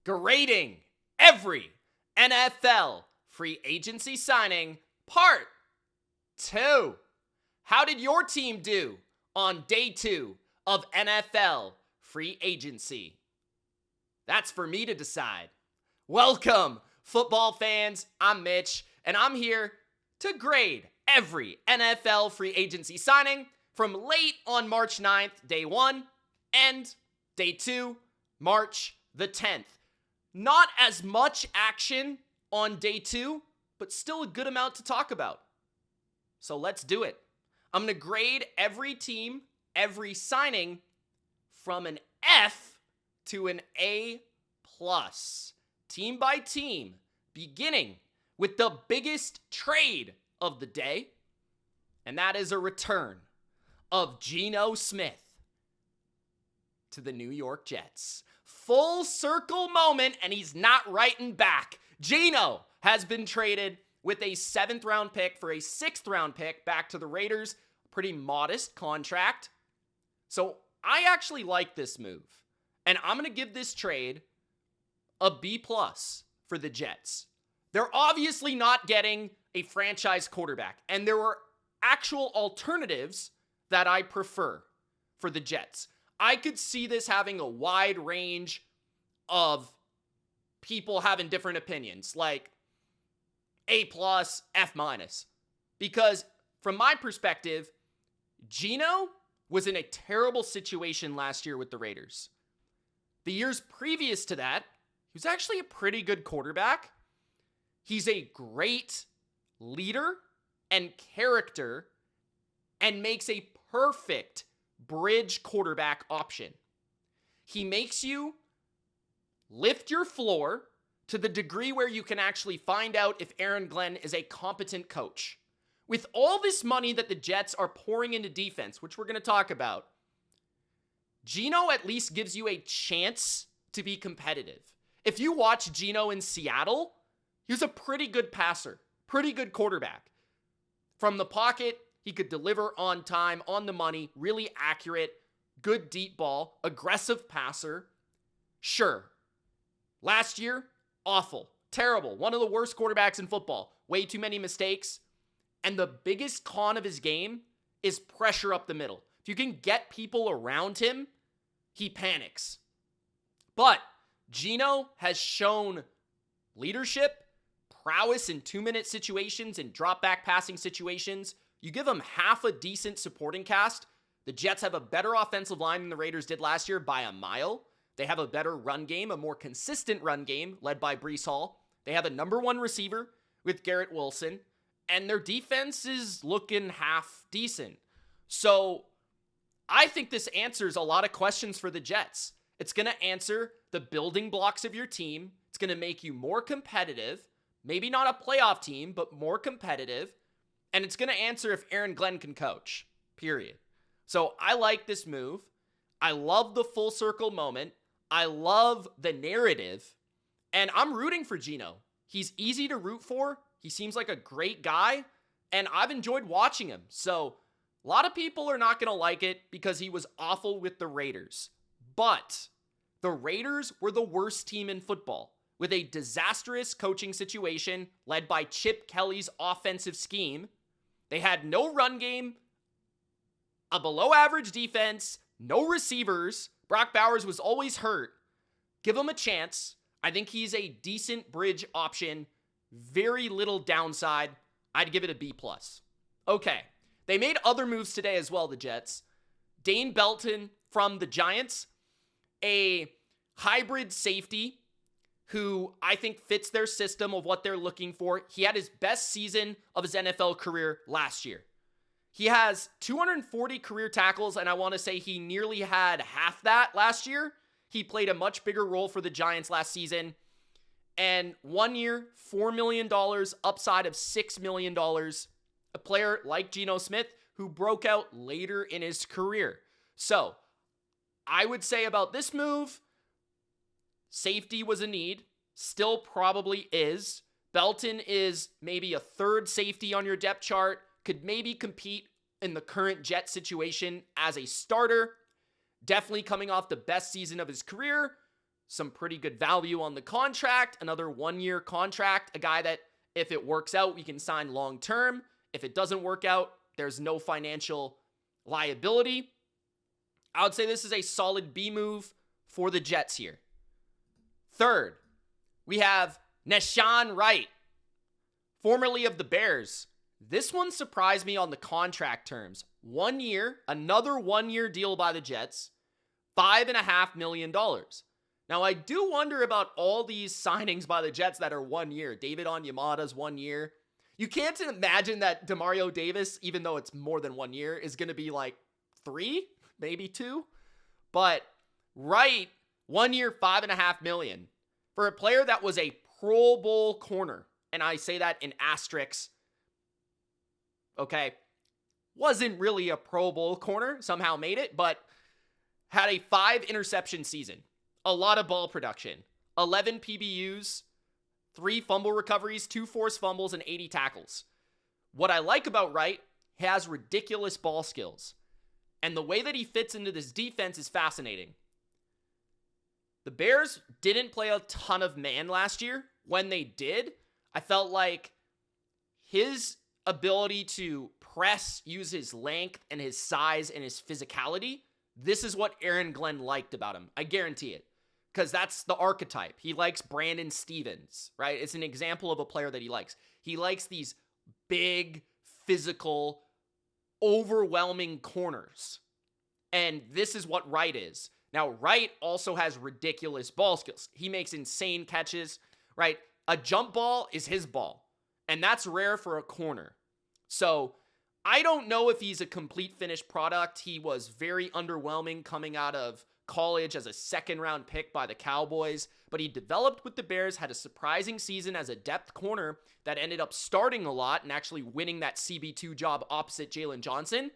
grading every NFL free agency signing, part 2. How did your team do on day 2 of NFL free agency? That's for me to decide. Welcome, football fans. I'm Mitch, and I'm here to grade every NFL free agency signing from late on March 9th, day 1, and day 2, March the 10th. Not as much action on day 2, but still a good amount to talk about. So let's do it. I'm going to grade every team, every signing from an F to an A+, team by team, beginning with the biggest trade of the day, and that is a return of Geno Smith to the New York Jets. Full circle moment, and he's not writing back. Geno has been traded with a 7th round pick for a 6th round pick back to the Raiders. Pretty modest contract. So I actually like this move, and I'm going to give this trade a B+ for the Jets. They're obviously not getting a franchise quarterback, and there were actual alternatives that I prefer for the Jets. I could see this having a wide range of people having different opinions, like A+, F-, because from my perspective, Geno was in a terrible situation last year with the Raiders. The years previous to that, he was actually a pretty good quarterback. He's a great leader and character and makes a perfect bridge quarterback option. He makes you lift your floor to the degree where you can actually find out if Aaron Glenn is a competent coach. With all this money that the Jets are pouring into defense, which we're going to talk about, Geno at least gives you a chance to be competitive. If you watch Geno in Seattle, he was a pretty good passer, pretty good quarterback. From the pocket, he could deliver on time, on the money, really accurate, good deep ball, aggressive passer. Sure. Last year, awful, terrible, one of the worst quarterbacks in football. Way too many mistakes. And the biggest con of his game is pressure up the middle. If you can get people around him, he panics. But Geno has shown leadership, prowess in 2-minute situations and drop-back passing situations. You give him half a decent supporting cast. The Jets have a better offensive line than the Raiders did last year by a mile. They have a better run game, a more consistent run game led by Breece Hall. They have a number 1 receiver with Garrett Wilson. And their defense is looking half decent. So I think this answers a lot of questions for the Jets. It's going to answer the building blocks of your team. It's going to make you more competitive. Maybe not a playoff team, but more competitive. And it's going to answer if Aaron Glenn can coach, period. So I like this move. I love the full circle moment. I love the narrative. And I'm rooting for Geno. He's easy to root for. He seems like a great guy, and I've enjoyed watching him. So a lot of people are not going to like it because he was awful with the Raiders. But the Raiders were the worst team in football with a disastrous coaching situation led by Chip Kelly's offensive scheme. They had no run game, a below-average defense, no receivers. Brock Bowers was always hurt. Give him a chance. I think he's a decent bridge option. Very little downside. I'd give it a B+. Okay. They made other moves today as well, the Jets. Dane Belton from the Giants, a hybrid safety who I think fits their system of what they're looking for. He had his best season of his NFL career last year. He has 240 career tackles, and I want to say he nearly had half that last year. He played a much bigger role for the Giants last season. And 1 year, $4 million, upside of $6 million. A player like Geno Smith who broke out later in his career. So, I would say about this move, safety was a need. Still probably is. Belton is maybe a 3rd safety on your depth chart. Could maybe compete in the current Jet situation as a starter. Definitely coming off the best season of his career. some pretty good value on the contract, another 1-year contract, a guy that if it works out, we can sign long-term. If it doesn't work out, there's no financial liability. I would say this is a solid B move for the Jets here. Third, we have Nahshon Wright, formerly of the Bears. This one surprised me on the contract terms. 1 year, another 1-year deal by the Jets, $5.5 million. Now, I do wonder about all these signings by the Jets that are 1 year. David Onyemata's 1 year. You can't imagine that Demario Davis, even though it's more than 1 year, is going to be like 3, maybe 2. But Wright, 1 year, $5.5 million. For a player that was a Pro Bowl corner, and I say that in asterisks, okay, wasn't really a Pro Bowl corner, somehow made it, but had a 5-interception season, a lot of ball production, 11 PBUs, 3 fumble recoveries, 2 forced fumbles, and 80 tackles. What I like about Wright, he has ridiculous ball skills, and the way that he fits into this defense is fascinating. The Bears didn't play a ton of man last year. When they did, I felt like his ability to press, use his length and his size and his physicality, this is what Aaron Glenn liked about him. I guarantee it. Because that's the archetype. He likes Brandon Stevens, right? It's an example of a player that he likes. He likes these big, physical, overwhelming corners. And this is what Wright is. Now, Wright also has ridiculous ball skills. He makes insane catches, right? A jump ball is his ball. And that's rare for a corner. So, I don't know if he's a complete finished product. He was very underwhelming coming out of college as a second-round pick by the Cowboys, but he developed with the Bears, had a surprising season as a depth corner that ended up starting a lot and actually winning that CB2 job opposite Jalen Johnson.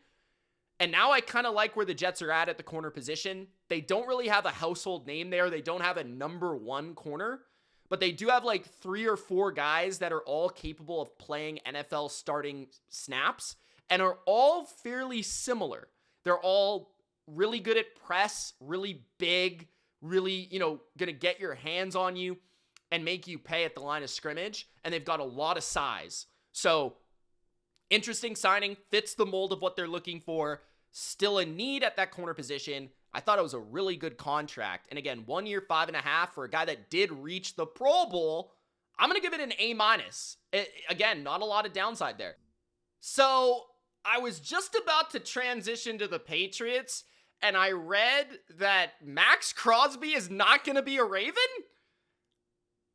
And now I kind of like where the Jets are at the corner position. They don't really have a household name there. They don't have a number 1 corner, but they do have like 3 or 4 guys that are all capable of playing NFL starting snaps and are all fairly similar. They're all really good at press, really big, really, gonna get your hands on you and make you pay at the line of scrimmage. And they've got a lot of size. So, interesting signing, fits the mold of what they're looking for. Still a need at that corner position. I thought it was a really good contract. And again, 1 year, $5.5 for a guy that did reach the Pro Bowl. I'm gonna give it an A-. Again, not a lot of downside there. So, I was just about to transition to the Patriots, and I read that Maxx Crosby is not going to be a Raven?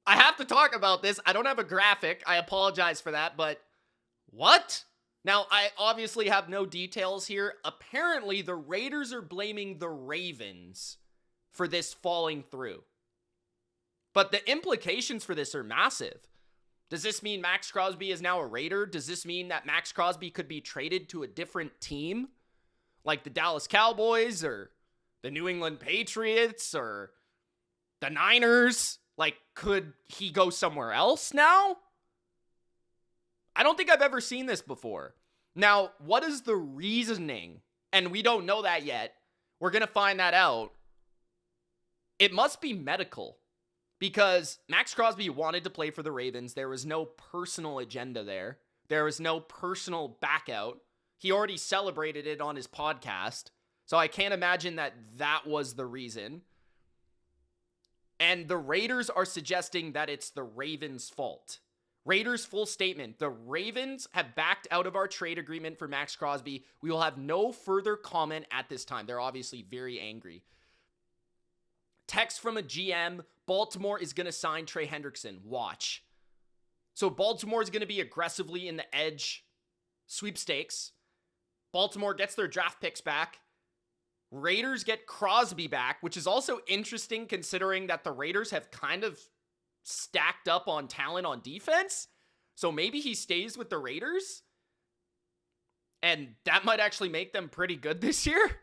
I have to talk about this. I don't have a graphic. I apologize for that, but what? Now, I obviously have no details here. Apparently, the Raiders are blaming the Ravens for this falling through. But the implications for this are massive. Does this mean Maxx Crosby is now a Raider? Does this mean that Maxx Crosby could be traded to a different team? Like the Dallas Cowboys or the New England Patriots or the Niners? Like, could he go somewhere else now? I don't think I've ever seen this before. Now, what is the reasoning? And we don't know that yet. We're going to find that out. It must be medical. Because Maxx Crosby wanted to play for the Ravens. There was no personal agenda there. There was no personal back out. He already celebrated it on his podcast. So I can't imagine that that was the reason. And the Raiders are suggesting that it's the Ravens' fault. Raiders' full statement. The Ravens have backed out of our trade agreement for Maxx Crosby. We will have no further comment at this time. They're obviously very angry. Text from a GM. Baltimore is going to sign Trey Hendrickson. Watch. So Baltimore is going to be aggressively in the edge sweepstakes. Baltimore gets their draft picks back. Raiders get Crosby back, which is also interesting considering that the Raiders have kind of stacked up on talent on defense. So maybe he stays with the Raiders. And that might actually make them pretty good this year.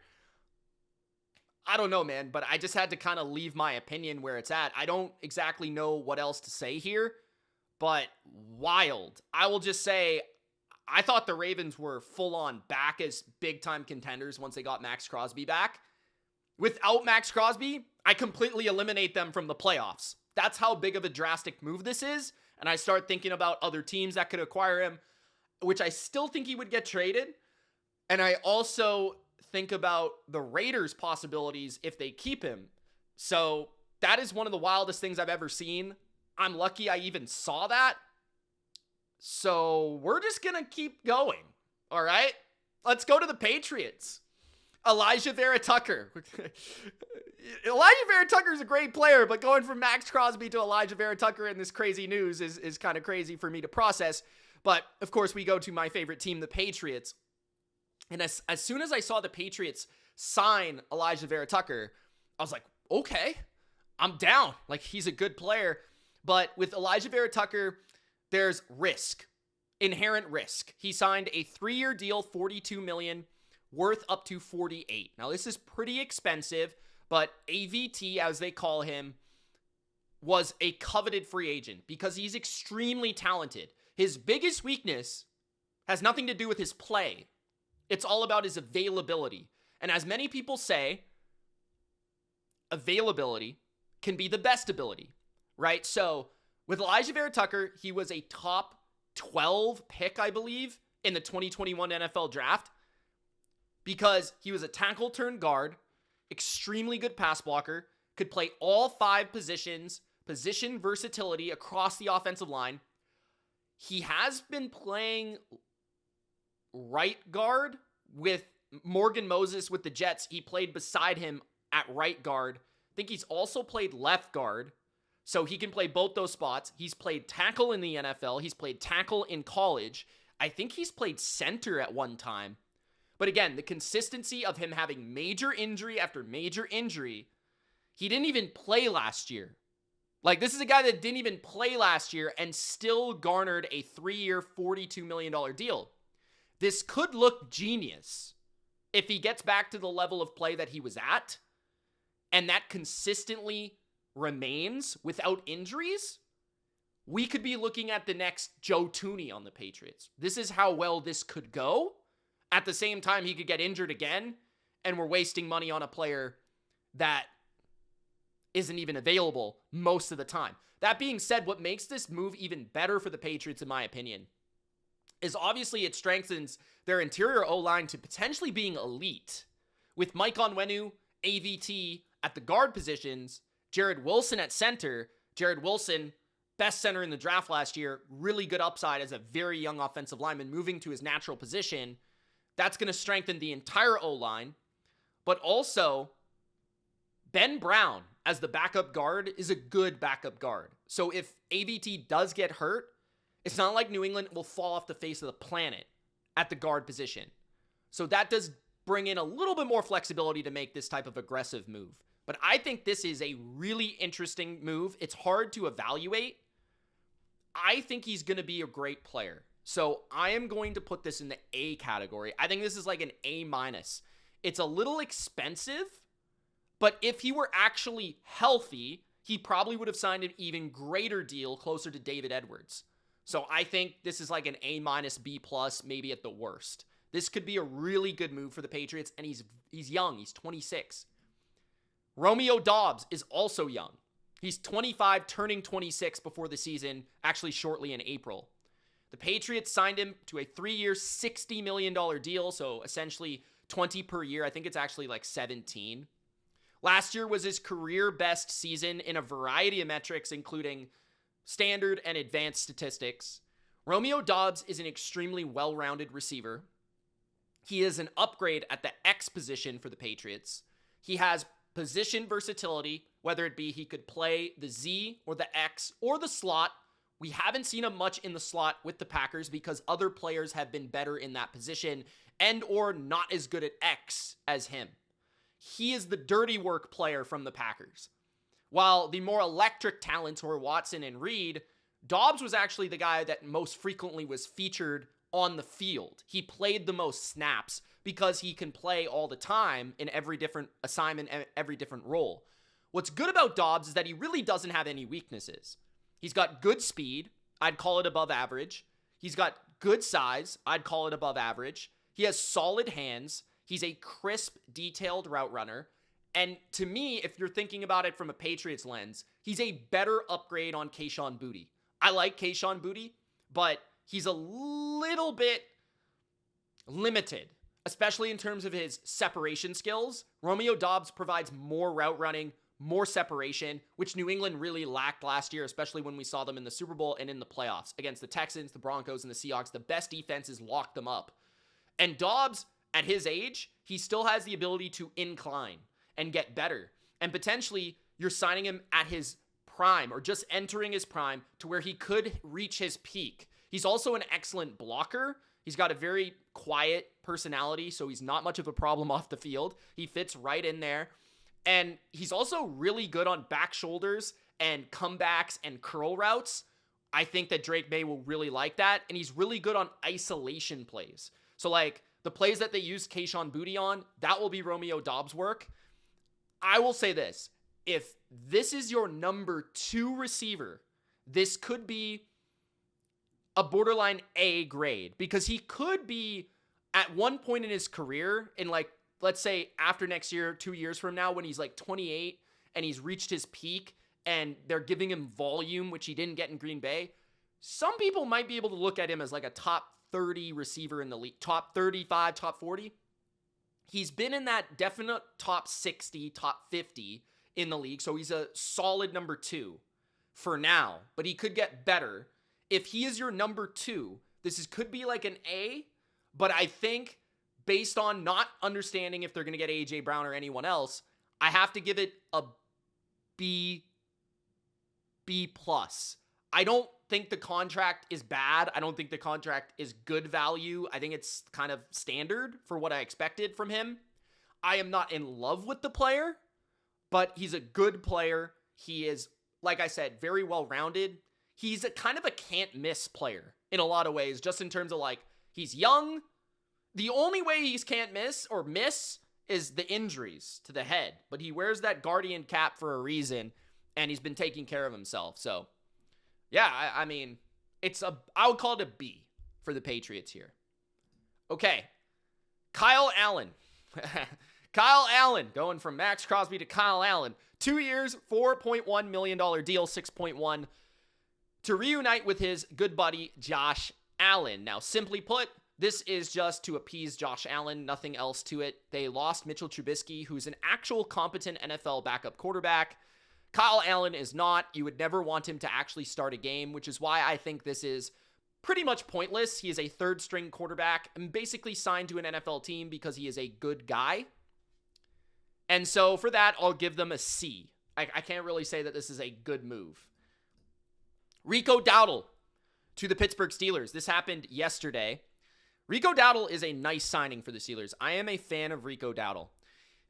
I don't know, man, but I just had to kind of leave my opinion where it's at. I don't exactly know what else to say here, but wild. I will just say, I thought the Ravens were full on back as big time contenders once they got Maxx Crosby back. Without Maxx Crosby, I completely eliminate them from the playoffs. That's how big of a drastic move this is. And I start thinking about other teams that could acquire him, which I still think he would get traded. And I also think about the Raiders' possibilities if they keep him. So that is one of the wildest things I've ever seen. I'm lucky I even saw that. So we're just going to keep going. All right? Let's go to the Patriots. Alijah Vera-Tucker. Alijah Vera-Tucker is a great player, but going from Maxx Crosby to Alijah Vera-Tucker in this crazy news is kind of crazy for me to process. But, of course, we go to my favorite team, the Patriots. And as soon as I saw the Patriots sign Alijah Vera-Tucker, I was like, okay, I'm down. Like, he's a good player. But with Alijah Vera-Tucker, there's risk, inherent risk. He signed a 3-year deal, $42 million, worth up to $48 million. Now, this is pretty expensive, but AVT, as they call him, was a coveted free agent because he's extremely talented. His biggest weakness has nothing to do with his play. It's all about his availability. And as many people say, availability can be the best ability, right? So with Alijah Vera-Tucker, he was a top 12 pick, I believe, in the 2021 NFL draft because he was a tackle turned guard, extremely good pass blocker, could play all 5 positions, position versatility across the offensive line. He has been playing right guard with Morgan Moses with the Jets. He played beside him at right guard. I think he's also played left guard, so he can play both those spots. He's played tackle in the NFL. He's played tackle in college. I think he's played center at one time. But again, the consistency of him having major injury after major injury, he didn't even play last year. Like, this is a guy that didn't even play last year and still garnered a 3-year, $42 million deal. This could look genius if he gets back to the level of play that he was at, and that consistently remains without injuries. We could be looking at the next Joe Tooney on the Patriots. This is how well this could go. At the same time, he could get injured again, and we're wasting money on a player that isn't even available most of the time. That being said, what makes this move even better for the Patriots, in my opinion, is obviously it strengthens their interior O-line to potentially being elite. With Mike Onwenu, AVT at the guard positions, Jared Wilson at center. Jared Wilson, best center in the draft last year, really good upside as a very young offensive lineman moving to his natural position. That's going to strengthen the entire O-line. But also, Ben Brown as the backup guard is a good backup guard. So if AVT does get hurt, it's not like New England will fall off the face of the planet at the guard position. So that does bring in a little bit more flexibility to make this type of aggressive move. But I think this is a really interesting move. It's hard to evaluate. I think he's going to be a great player. So I am going to put this in the A category. I think this is like an A-. It's a little expensive, but if he were actually healthy, he probably would have signed an even greater deal closer to David Edwards. So I think this is like an A-, B+, maybe at the worst. This could be a really good move for the Patriots, and he's young. He's 26. Romeo Doubs is also young. He's 25, turning 26 before the season, actually shortly in April. The Patriots signed him to a 3-year, $60 million deal, so essentially 20 per year. I think it's actually like 17. Last year was his career best season in a variety of metrics, including standard and advanced statistics. Romeo Doubs is an extremely well-rounded receiver. He is an upgrade at the X position for the Patriots. He has position versatility, whether it be he could play the Z or the X or the slot. We haven't seen him much in the slot with the Packers because other players have been better in that position and or not as good at X as him. He is the dirty work player from the Packers. While the more electric talents were Watson and Reed, Doubs was actually the guy that most frequently was featured on the field. He played the most snaps because he can play all the time in every different assignment, every different role. What's good about Doubs is that he really doesn't have any weaknesses. He's got good speed. I'd call it above average. He's got good size. I'd call it above average. He has solid hands. He's a crisp, detailed route runner. And to me, if you're thinking about it from a Patriots lens, he's a better upgrade on Kayshon Boutte. I like Kayshon Boutte, but he's a little bit limited, especially in terms of his separation skills. Romeo Doubs provides more route running, more separation, which New England really lacked last year, especially when we saw them in the Super Bowl and in the playoffs against the Texans, the Broncos, and the Seahawks. The best defenses locked them up. And Doubs, at his age, he still has the ability to incline and get better. And potentially, you're signing him at his prime or just entering his prime to where he could reach his peak. He's also an excellent blocker. He's got a very quiet personality, so he's not much of a problem off the field. He fits right in there. And he's also really good on back shoulders and comebacks and curl routes. I think that Drake May will really like that. And he's really good on isolation plays. So like the plays that they use Kayshon Boutte on, that will be Romeo Doubs' work. I will say this. If this is your number 2 receiver, this could be a borderline A grade, because he could be at one point in his career, in like, let's say after next year, 2 years from now, when he's like 28 and he's reached his peak and they're giving him volume, which he didn't get in Green Bay. Some people might be able to look at him as like a top 30 receiver in the league, top 35, top 40. He's been in that definite top 60, top 50 in the league. So he's a solid number 2 for now, but he could get better. If he is your number 2, could be like an A, but I think based on not understanding if they're going to get A.J. Brown or anyone else, I have to give it a B+. I don't think the contract is bad. I don't think the contract is good value. I think it's kind of standard for what I expected from him. I am not in love with the player, but he's a good player. He is, like I said, very well-rounded. He's a kind of a can't-miss player in a lot of ways, just in terms of like, he's young. The only way he's can't miss or miss is the injuries to the head, but he wears that guardian cap for a reason, and he's been taking care of himself. So, yeah, I mean, I would call it a B for the Patriots here. Okay, Kyle Allen. Kyle Allen, going from Maxx Crosby to Kyle Allen. 2 years, $4.1 million deal, 6.1 to reunite with his good buddy, Josh Allen. Now, simply put, this is just to appease Josh Allen, nothing else to it. They lost Mitchell Trubisky, who's an actual competent NFL backup quarterback. Kyle Allen is not. You would never want him to actually start a game, which is why I think this is pretty much pointless. He is a third-string quarterback and basically signed to an NFL team because he is a good guy. And so for that, I'll give them a C. I can't really say that this is a good move. Rico Dowdle to the Pittsburgh Steelers. This happened yesterday. Rico Dowdle is a nice signing for the Steelers. I am a fan of Rico Dowdle.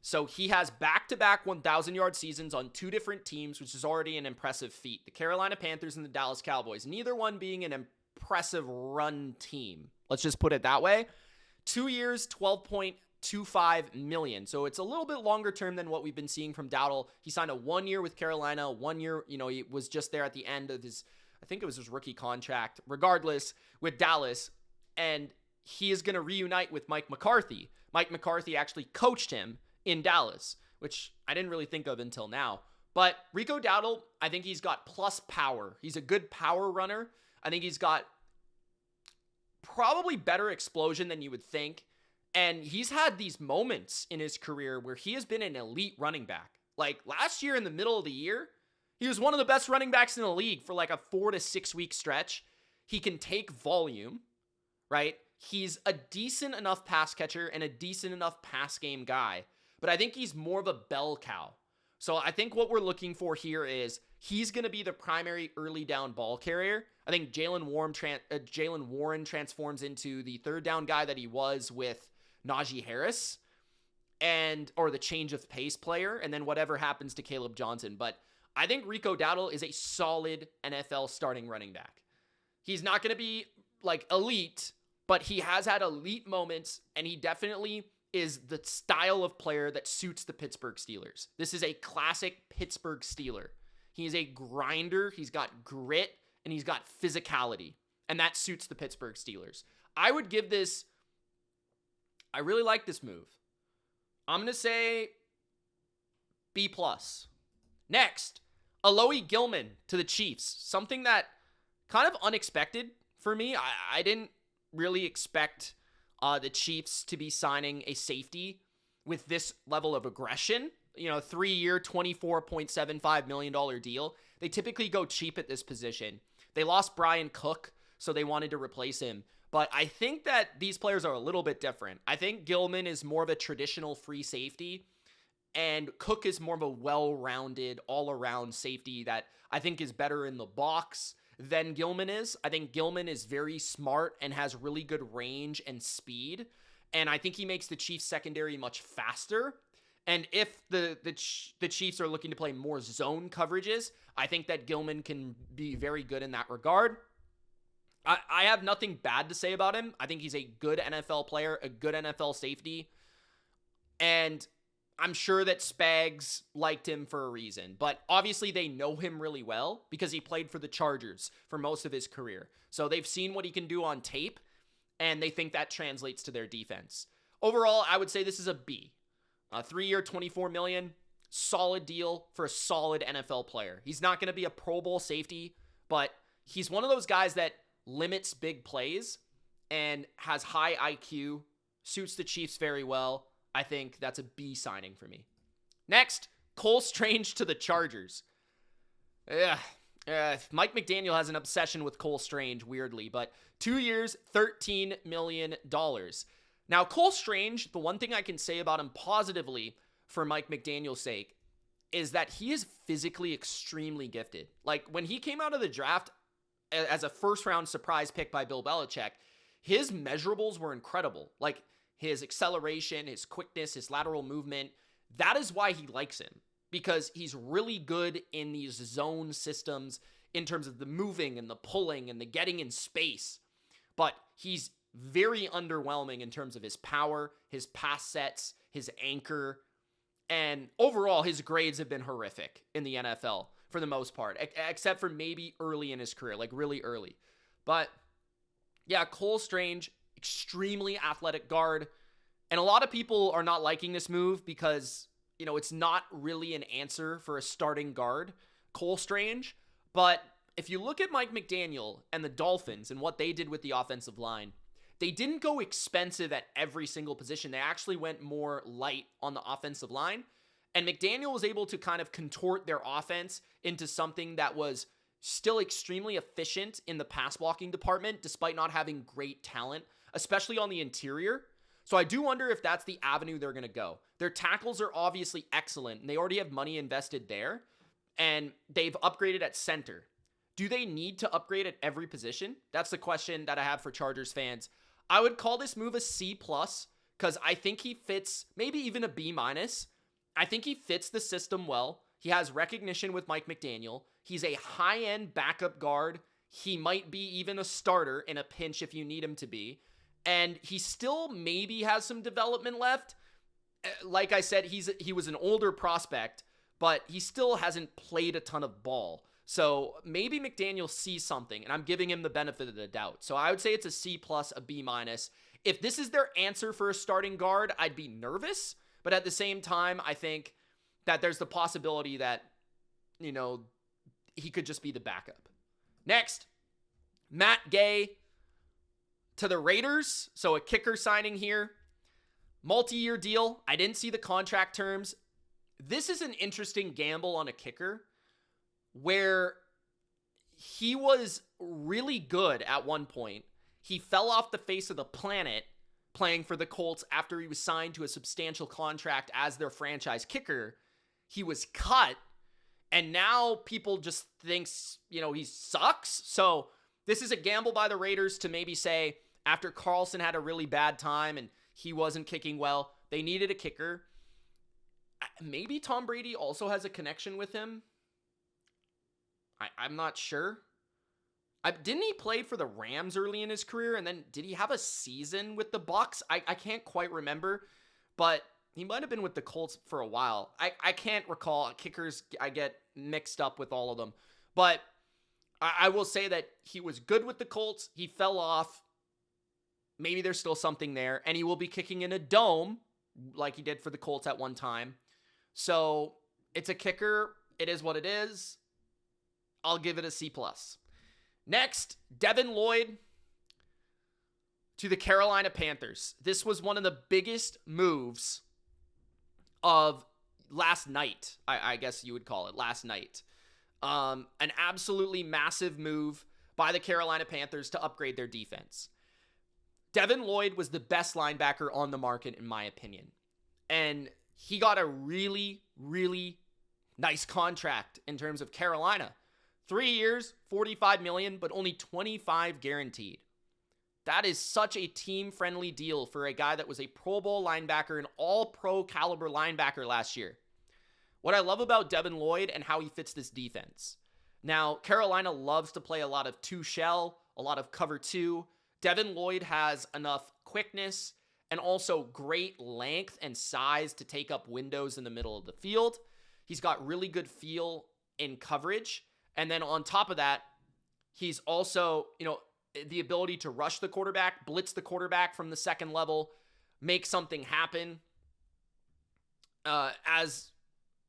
So he has back-to-back 1,000-yard seasons on 2 different teams, which is already an impressive feat. The Carolina Panthers and the Dallas Cowboys. Neither one being an impressive run team. Let's just put it that way. 2 years, $12.25 million. So it's a little bit longer term than what we've been seeing from Dowdle. He signed a 1 year with Carolina, 1 year, he was just there at the end of his, I think it was his rookie contract, regardless, with Dallas. And he is going to reunite with Mike McCarthy. Mike McCarthy actually coached him in Dallas, which I didn't really think of until now. But Rico Dowdle, I think he's got plus power. He's a good power runner. I think he's got probably better explosion than you would think. And he's had these moments in his career where he has been an elite running back. Like last year in the middle of the year, he was one of the best running backs in the league for like a 4 to 6 week stretch. He can take volume, right? He's a decent enough pass catcher and a decent enough pass game guy. But I think he's more of a bell cow. So I think what we're looking for here is he's going to be the primary early down ball carrier. I think Jaylen Warren transforms into the third down guy that he was with Najee Harris, or the change of pace player, and then whatever happens to Caleb Johnson. But I think Rico Dowdle is a solid NFL starting running back. He's not going to be like elite, but he has had elite moments, and he definitely is the style of player that suits the Pittsburgh Steelers. This is a classic Pittsburgh Steeler. He's a grinder, he's got grit, and he's got physicality, and that suits the Pittsburgh Steelers. I would give this, I really like this move. I'm going to say B+. Next, Alohi Gilman to the Chiefs. Something that kind of unexpected for me. I didn't really expect the Chiefs to be signing a safety with this level of aggression. 3-year, $24.75 million deal. They typically go cheap at this position. They lost Brian Cook, so they wanted to replace him. But I think that these players are a little bit different. I think Gilman is more of a traditional free safety, and Cook is more of a well-rounded, all-around safety that I think is better in the box than Gilman is. I think Gilman is very smart and has really good range and speed, and I think he makes the Chiefs secondary much faster. And if the Chiefs are looking to play more zone coverages, I think that Gilman can be very good in that regard. I have nothing bad to say about him. I think he's a good NFL player, a good NFL safety. And I'm sure that Spags liked him for a reason. But obviously they know him really well because he played for the Chargers for most of his career. So they've seen what he can do on tape, and they think that translates to their defense. Overall, I would say this is a B. 3-year, $24 million, solid deal for a solid NFL player. He's not going to be a Pro Bowl safety, but he's one of those guys that limits big plays and has high IQ, suits the Chiefs very well. I think that's a B signing for me. Next, Cole Strange to the Chargers. Mike McDaniel has an obsession with Cole Strange, weirdly, but 2 years, $13 million. Now, Cole Strange, the one thing I can say about him positively for Mike McDaniel's sake is that he is physically extremely gifted. Like, when he came out of the draft as a first-round surprise pick by Bill Belichick, his measurables were incredible. Like, his acceleration, his quickness, his lateral movement. That is why he likes him, because he's really good in these zone systems in terms of the moving and the pulling and the getting in space. But he's very underwhelming in terms of his power, his pass sets, his anchor, and overall his grades have been horrific in the NFL for the most part, except for maybe early in his career, like really early. But yeah, Cole Strange, extremely athletic guard, and a lot of people are not liking this move because, it's not really an answer for a starting guard, Cole Strange. But if you look at Mike McDaniel and the Dolphins and what they did with the offensive line, they didn't go expensive at every single position. They actually went more light on the offensive line. And McDaniel was able to kind of contort their offense into something that was still extremely efficient in the pass blocking department, despite not having great talent, especially on the interior. So I do wonder if that's the avenue they're going to go. Their tackles are obviously excellent, and they already have money invested there. And they've upgraded at center. Do they need to upgrade at every position? That's the question that I have for Chargers fans. I would call this move a C+, because I think he fits, maybe even a B-. I think he fits the system well. He has recognition with Mike McDaniel. He's a high-end backup guard. He might be even a starter in a pinch if you need him to be. And he still maybe has some development left. Like I said, he was an older prospect, but he still hasn't played a ton of ball. So maybe McDaniel sees something, and I'm giving him the benefit of the doubt. So I would say it's a C+, a B-. If this is their answer for a starting guard, I'd be nervous. But at the same time, I think that there's the possibility that, he could just be the backup. Next, Matt Gay to the Raiders. So a kicker signing here. Multi-year deal. I didn't see the contract terms. This is an interesting gamble on a kicker, where he was really good at one point. He fell off the face of the planet playing for the Colts after he was signed to a substantial contract as their franchise kicker. He was cut, and now people just thinks, he sucks. So this is a gamble by the Raiders to maybe say, after Carlson had a really bad time and he wasn't kicking well, they needed a kicker. Maybe Tom Brady also has a connection with him. I'm not sure. Didn't he play for the Rams early in his career? And then did he have a season with the Bucks? I can't quite remember, but he might have been with the Colts for a while. I can't recall. Kickers, I get mixed up with all of them. But I will say that he was good with the Colts. He fell off. Maybe there's still something there. And he will be kicking in a dome like he did for the Colts at one time. So It's a kicker. It is what it is. I'll give it a C+. Next, Devin Lloyd to the Carolina Panthers. This was one of the biggest moves of last night, I guess you would call it, last night. An absolutely massive move by the Carolina Panthers to upgrade their defense. Devin Lloyd was the best linebacker on the market, in my opinion. And he got a really, really nice contract in terms of Carolina. 3 years, $45 million, but only $25 guaranteed. That is such a team-friendly deal for a guy that was a Pro Bowl linebacker, an all-pro caliber linebacker last year. What I love about Devin Lloyd and how he fits this defense. Now, Carolina loves to play a lot of two shell, a lot of cover two. Devin Lloyd has enough quickness and also great length and size to take up windows in the middle of the field. He's got really good feel in coverage. And then on top of that, he's also, the ability to rush the quarterback, blitz the quarterback from the second level, make something happen as,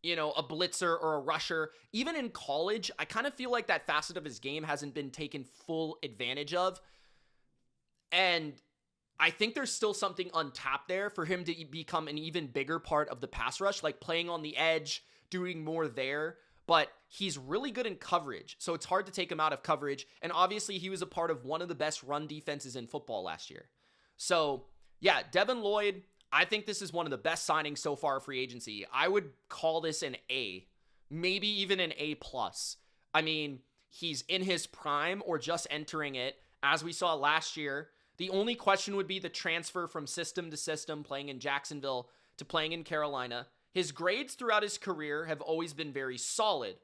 a blitzer or a rusher. Even in college, I kind of feel like that facet of his game hasn't been taken full advantage of. And I think there's still something untapped there for him to become an even bigger part of the pass rush, like playing on the edge, doing more there. But he's really good in coverage, so it's hard to take him out of coverage. And obviously, he was a part of one of the best run defenses in football last year. So, yeah, Devin Lloyd, I think this is one of the best signings so far free agency. I would call this an A, maybe even an A+. I mean, he's in his prime or just entering it, as we saw last year. The only question would be the transfer from system to system, playing in Jacksonville to playing in Carolina. His grades throughout his career have always been very solid.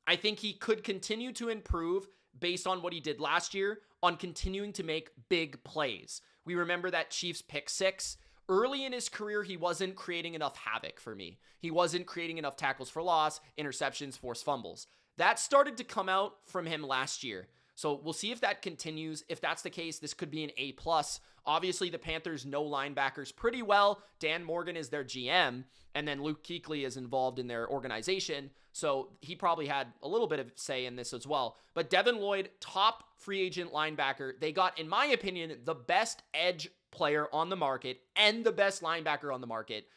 I think he could continue to improve based on what he did last year on continuing to make big plays. We remember that Chiefs pick six. Early in his career, he wasn't creating enough havoc for me. He wasn't creating enough tackles for loss, interceptions, forced fumbles. That started to come out from him last year. So we'll see if that continues. If that's the case, this could be an A+. Obviously, the Panthers know linebackers pretty well. Dan Morgan is their GM, and then Luke Kuechly is involved in their organization. So he probably had a little bit of say in this as well. But Devin Lloyd, top free agent linebacker. They got, in my opinion, the best edge player on the market and the best linebacker on the market.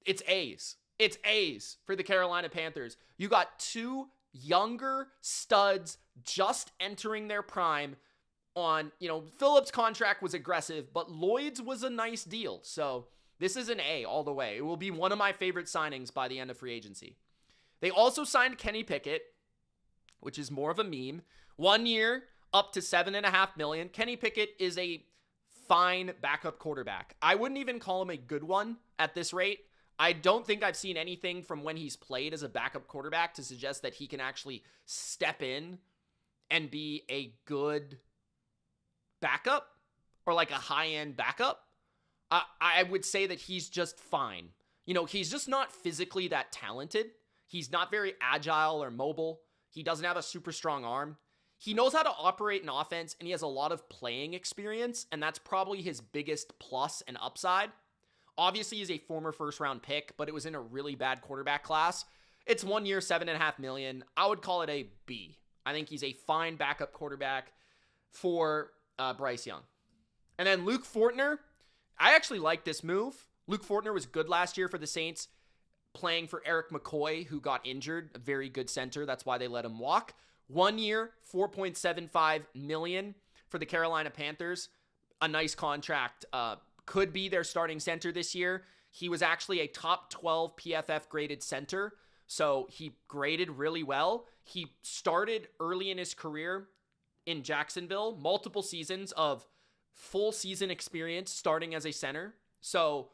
It's A's. It's A's for the Carolina Panthers. You got two younger studs just entering their prime on, Phillips' contract was aggressive, but Lloyd's was a nice deal. So this is an A all the way. It will be one of my favorite signings by the end of free agency. They also signed Kenny Pickett, which is more of a meme. 1 year, up to $7.5 million. Kenny Pickett is a fine backup quarterback. I wouldn't even call him a good one at this rate. I don't think I've seen anything from when he's played as a backup quarterback to suggest that he can actually step in and be a good backup or like a high-end backup. I would say that he's just fine. He's just not physically that talented. He's not very agile or mobile. He doesn't have a super strong arm. He knows how to operate an offense, and he has a lot of playing experience, and that's probably his biggest plus and upside. Obviously, he's a former first-round pick, but it was in a really bad quarterback class. It's 1 year, $7.5 million. I would call it a B. I think he's a fine backup quarterback for Bryce Young. And then Luke Fortner, I actually like this move. Luke Fortner was good last year for the Saints, playing for Eric McCoy, who got injured, a very good center. That's why they let him walk. 1 year, $4.75 million for the Carolina Panthers. A nice contract. Could be their starting center this year. He was actually a top 12 PFF graded center, so he graded really well. He started early in his career in Jacksonville, multiple seasons of full season experience starting as a center. So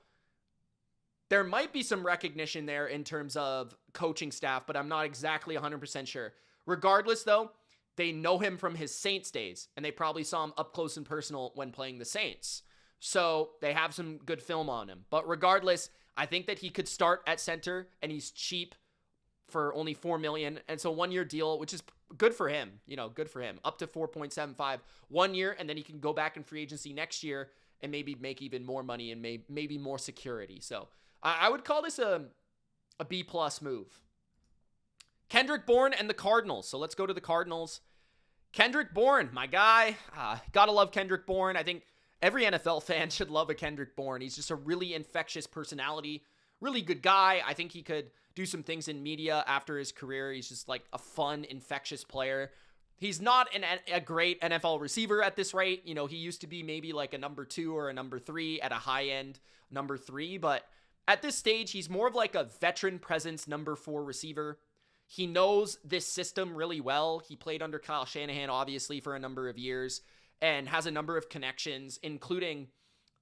there might be some recognition there in terms of coaching staff, but I'm not exactly 100% sure. Regardless, though, they know him from his Saints days, and they probably saw him up close and personal when playing the Saints. So they have some good film on him. But regardless, I think that he could start at center, and he's cheap for only $4 million. And so 1 year deal, which is good for him, good for him. Up to 4.75, 1 year, and then he can go back in free agency next year and maybe make even more money and maybe more security. So I would call this a B+ move. Kendrick Bourne and the Cardinals. So let's go to the Cardinals. Kendrick Bourne, my guy. Gotta love Kendrick Bourne. I think every NFL fan should love a Kendrick Bourne. He's just a really infectious personality, really good guy. I think he could do some things in media after his career. He's just like a fun, infectious player. He's not a great NFL receiver at this rate. You know, he used to be maybe like a number 2 or a number 3 at a high-end number 3. But at this stage, he's more of like a veteran presence number 4 receiver. He knows this system really well. He played under Kyle Shanahan, obviously, for a number of years and has a number of connections, including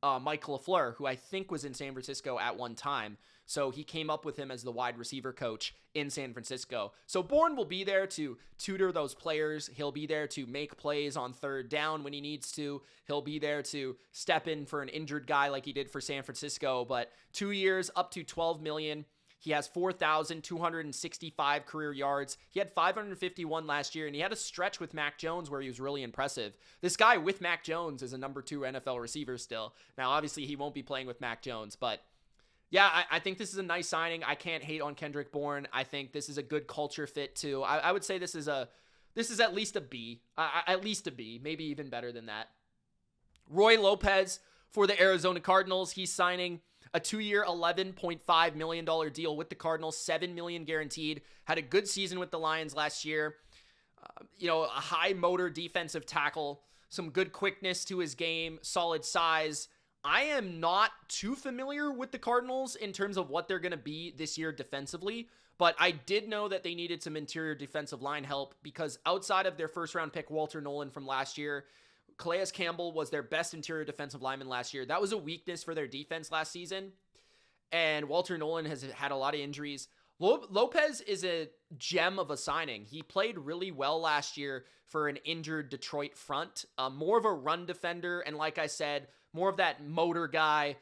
Mike LaFleur, who I think was in San Francisco at one time. So he came up with him as the wide receiver coach in San Francisco. So Bourne will be there to tutor those players. He'll be there to make plays on third down when he needs to. He'll be there to step in for an injured guy like he did for San Francisco. But 2 years, up to $12 million. He has 4,265 career yards. He had 551 last year, and he had a stretch with Mac Jones where he was really impressive. This guy with Mac Jones is a number 2 NFL receiver still. Now, obviously, he won't be playing with Mac Jones, but yeah, I think this is a nice signing. I can't hate on Kendrick Bourne. I think this is a good culture fit too. I would say this is at least a B. At least a B, maybe even better than that. Roy Lopez for the Arizona Cardinals. He's signing a 2-year, $11.5 million deal with the Cardinals, $7 million guaranteed. Had a good season with the Lions last year. A high motor defensive tackle, some good quickness to his game, solid size. I am not too familiar with the Cardinals in terms of what they're going to be this year defensively, but I did know that they needed some interior defensive line help because outside of their first-round pick, Walter Nolan from last year, Calais Campbell was their best interior defensive lineman last year. That was a weakness for their defense last season, and Walter Nolan has had a lot of injuries. Lopez is a gem of a signing. He played really well last year for an injured Detroit front. More of a run defender, and like I said, more of that motor guy,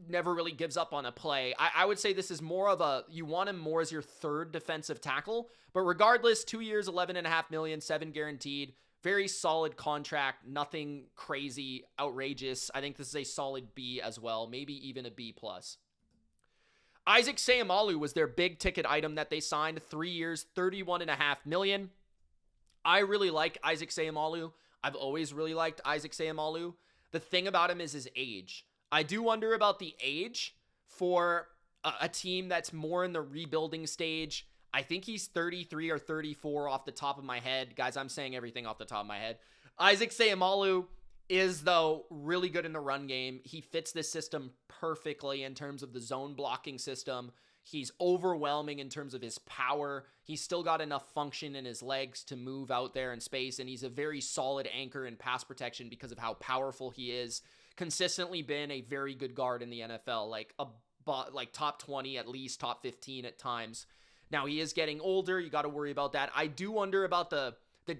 never really gives up on a play. I would say this is more of you want him more as your third defensive tackle, but regardless, 2 years, $11.5 million, 7 guaranteed, very solid contract, nothing crazy, outrageous. I think this is a solid B as well, maybe even a B+. Isaac Seumalo was their big ticket item that they signed, 3 years, $31.5 million. I really like Isaac Seumalo. I've always really liked Isaac Seumalo. The thing about him is his age. I do wonder about the age for a team that's more in the rebuilding stage. I think he's 33 or 34 off the top of my head. Guys, I'm saying everything off the top of my head. Isaac Seumalo is, though, really good in the run game. He fits this system perfectly in terms of the zone blocking system. He's overwhelming in terms of his power. He's still got enough function in his legs to move out there in space, and he's a very solid anchor in pass protection because of how powerful he is. Consistently been a very good guard in the NFL, like top 20, at least top 15 at times. Now, he is getting older. You got to worry about that. I do wonder about the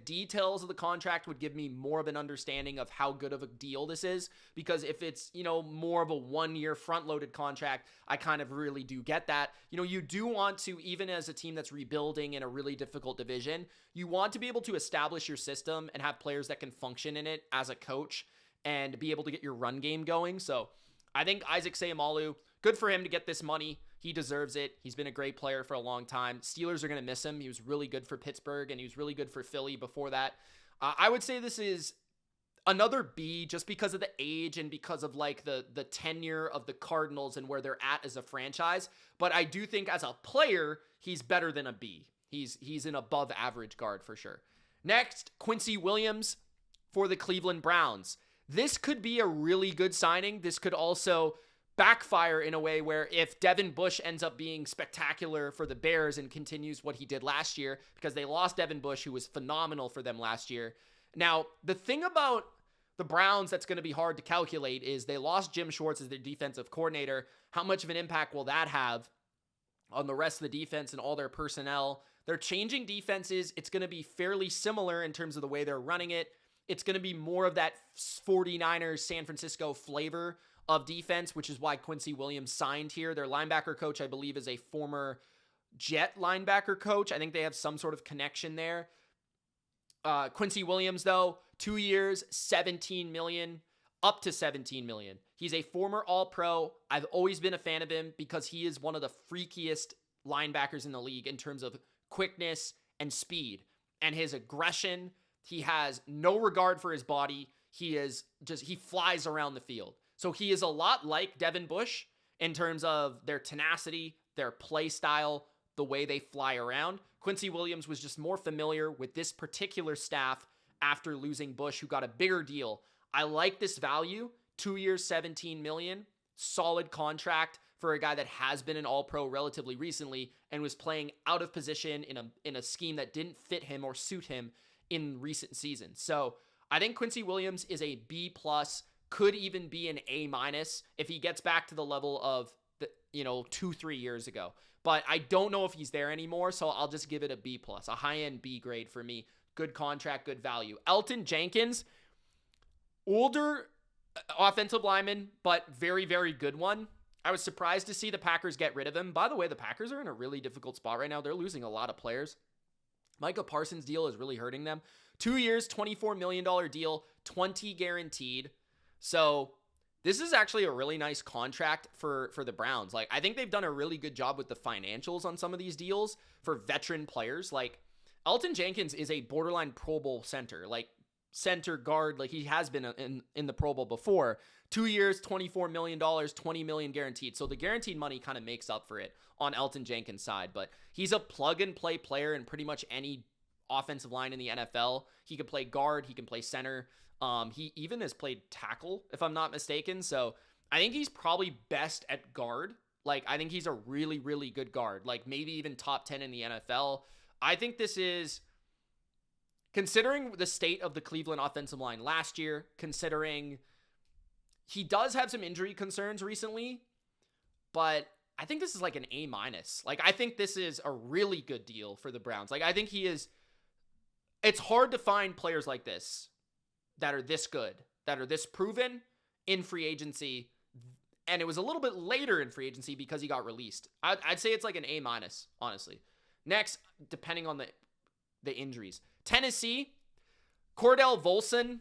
details of the contract would give me more of an understanding of how good of a deal this is, because if it's, more of a 1-year front-loaded contract, I kind of really do get that. You do want to, even as a team that's rebuilding in a really difficult division, you want to be able to establish your system and have players that can function in it as a coach and be able to get your run game going. So I think Isaac Seumalo, good for him to get this money. He deserves it. He's been a great player for a long time. Steelers are going to miss him. He was really good for Pittsburgh, and he was really good for Philly before that. I would say this is another B just because of the age and because of the tenure of the Cardinals and where they're at as a franchise. But I do think as a player, he's better than a B. He's an above average guard for sure. Next, Quincy Williams for the Cleveland Browns. This could be a really good signing. This could also backfire in a way where if Devin Bush ends up being spectacular for the Bears and continues what he did last year, because they lost Devin Bush, who was phenomenal for them last year. Now, the thing about the Browns that's going to be hard to calculate is they lost Jim Schwartz as their defensive coordinator. How much of an impact will that have on the rest of the defense and all their personnel? They're changing defenses. It's going to be fairly similar in terms of the way they're running it. It's going to be more of that 49ers San Francisco flavor of defense, which is why Quincy Williams signed here. Their linebacker coach, I believe, is a former Jet linebacker coach. I think they have some sort of connection there. Quincy Williams, though, 2 years, $17 million, up to $17 million. He's a former All-Pro. I've always been a fan of him because he is one of the freakiest linebackers in the league in terms of quickness, and speed. And his aggression, he has no regard for his body. He flies around the field. So he is a lot like Devin Bush in terms of their tenacity, their play style, the way they fly around. Quincy Williams was just more familiar with this particular staff after losing Bush, who got a bigger deal. I like this value, 2 years, $17 million, solid contract for a guy that has been an All-Pro relatively recently and was playing out of position in a scheme that didn't fit him or suit him in recent seasons. So I think Quincy Williams is a B+, could even be an A- if he gets back to the level of 2-3 years ago. But I don't know if he's there anymore, so I'll just give it a B+, a high-end B grade for me. Good contract, good value. Elgton Jenkins, older offensive lineman, but very, very good one. I was surprised to see the Packers get rid of him. By the way, the Packers are in a really difficult spot right now. They're losing a lot of players. Micah Parsons' deal is really hurting them. 2 years, $24 million deal, 20 guaranteed. So this is actually a really nice contract for the Browns. Like, I think they've done a really good job with the financials on some of these deals for veteran players. Like, Elgton Jenkins is a borderline Pro Bowl center, like center guard. Like, he has been in the Pro Bowl before. 2 years, $24 million, $20 million guaranteed. So the guaranteed money kind of makes up for it on Elgton Jenkins' side. But he's a plug-and-play player in pretty much any offensive line in the NFL. He can play guard. He can play center. He even has played tackle, if I'm not mistaken. So I think he's probably best at guard. Like, I think he's a really, really good guard. Like, maybe even top 10 in the NFL. I think this is, considering the state of the Cleveland offensive line last year, considering he does have some injury concerns recently, but I think this is like an A-. Like, I think this is a really good deal for the Browns. Like, I think he is, it's hard to find players like this that are this good, that are this proven in free agency. And it was a little bit later in free agency because he got released. I'd say it's like an A-, honestly. Next, depending on the injuries. Tennessee, Cordell Volson.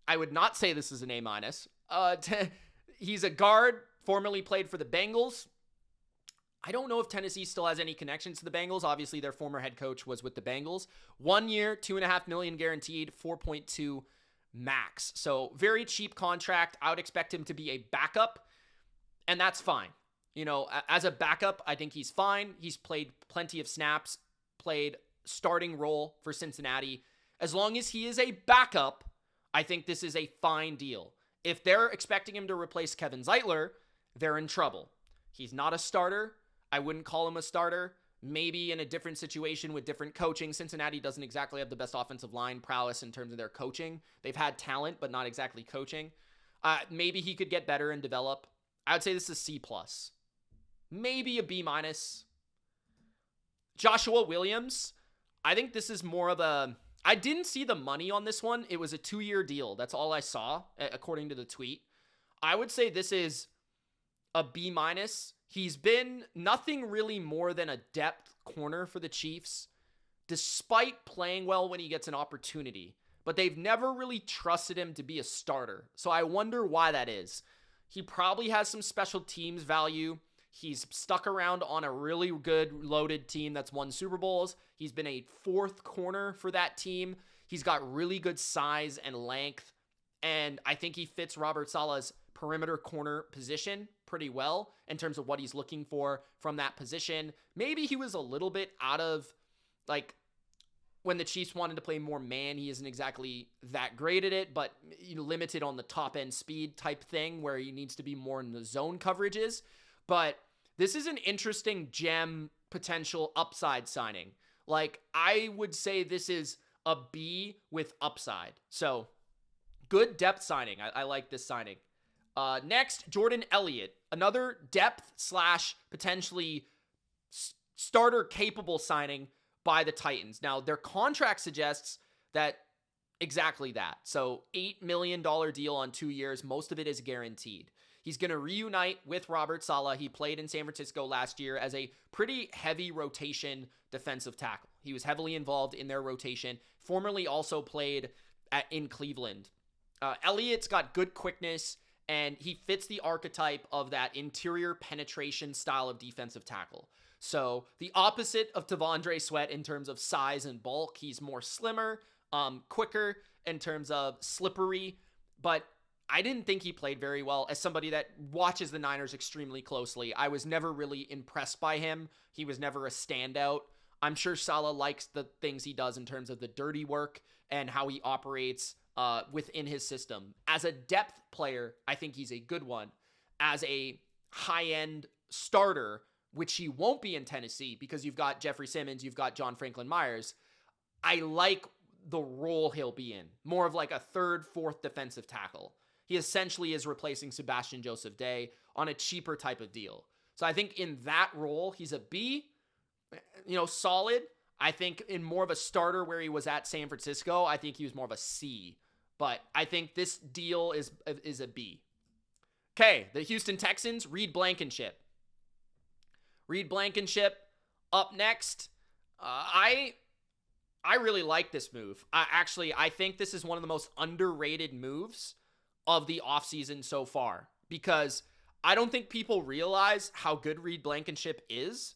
I would not say this is an A-. He's a guard, formerly played for the Bengals. I don't know if Tennessee still has any connections to the Bengals. Obviously, their former head coach was with the Bengals. 1 year, $2.5 million guaranteed, 4.2 max. So very cheap contract. I would expect him to be a backup, and that's fine. As a backup, I think he's fine. He's played plenty of snaps, played starting role for Cincinnati. As long as he is a backup, I think this is a fine deal. If they're expecting him to replace Kevin Zeitler, they're in trouble. He's not a starter. I wouldn't call him a starter. Maybe in a different situation with different coaching. Cincinnati doesn't exactly have the best offensive line prowess in terms of their coaching. They've had talent, but not exactly coaching. Maybe he could get better and develop. I would say this is C+. Maybe a B-. Joshua Williams. I think this is more of a, I didn't see the money on this one. It was a 2-year deal. That's all I saw, according to the tweet. I would say this is a B-. He's been nothing really more than a depth corner for the Chiefs, despite playing well when he gets an opportunity. But they've never really trusted him to be a starter. So I wonder why that is. He probably has some special teams value. He's stuck around on a really good loaded team that's won Super Bowls. He's been a 4th corner for that team. He's got really good size and length. And I think he fits Robert Saleh's perimeter corner position pretty well in terms of what he's looking for from that position. Maybe he was a little bit out of, like, when the Chiefs wanted to play more man, he isn't exactly that great at it, but limited on the top end speed type thing where he needs to be more in the zone coverages. But this is an interesting gem potential upside signing. Like, I would say this is a B with upside. So good depth signing. I like this signing. Next, Jordan Elliott, another depth / potentially starter capable signing by the Titans. Now, their contract suggests that exactly that. So $8 million deal on 2 years. Most of it is guaranteed. He's going to reunite with Robert Saleh. He played in San Francisco last year as a pretty heavy rotation defensive tackle. He was heavily involved in their rotation, formerly also played in Cleveland. Elliott's got good quickness, and he fits the archetype of that interior penetration style of defensive tackle. So the opposite of T'Vondre Sweat in terms of size and bulk. He's more slimmer, quicker in terms of slippery, but I didn't think he played very well. As somebody that watches the Niners extremely closely, I was never really impressed by him. He was never a standout. I'm sure Saleh likes the things he does in terms of the dirty work and how he operates within his system. As a depth player, I think he's a good one. As a high-end starter, which he won't be in Tennessee because you've got Jeffrey Simmons, you've got John Franklin Myers, I like the role he'll be in. More of like a third, fourth defensive tackle. He essentially is replacing Sebastian Joseph Day on a cheaper type of deal. So I think in that role, he's a B, solid. I think in more of a starter where he was at San Francisco, I think he was more of a C. But I think this deal is a B. Okay, the Houston Texans, Reed Blankenship. Reed Blankenship up next. I really like this move. I think this is one of the most underrated moves of the offseason so far, because I don't think people realize how good Reed Blankenship is.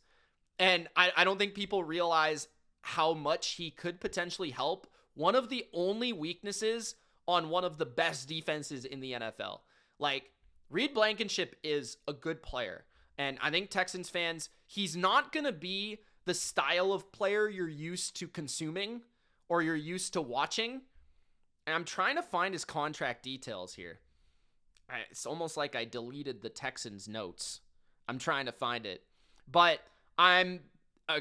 And I don't think people realize how much he could potentially help one of the only weaknesses on one of the best defenses in the NFL. Like, Reed Blankenship is a good player. And I think Texans fans, he's not going to be the style of player you're used to consuming or you're used to watching. And I'm trying to find his contract details here. It's almost like I deleted the Texans notes. I'm trying to find it. But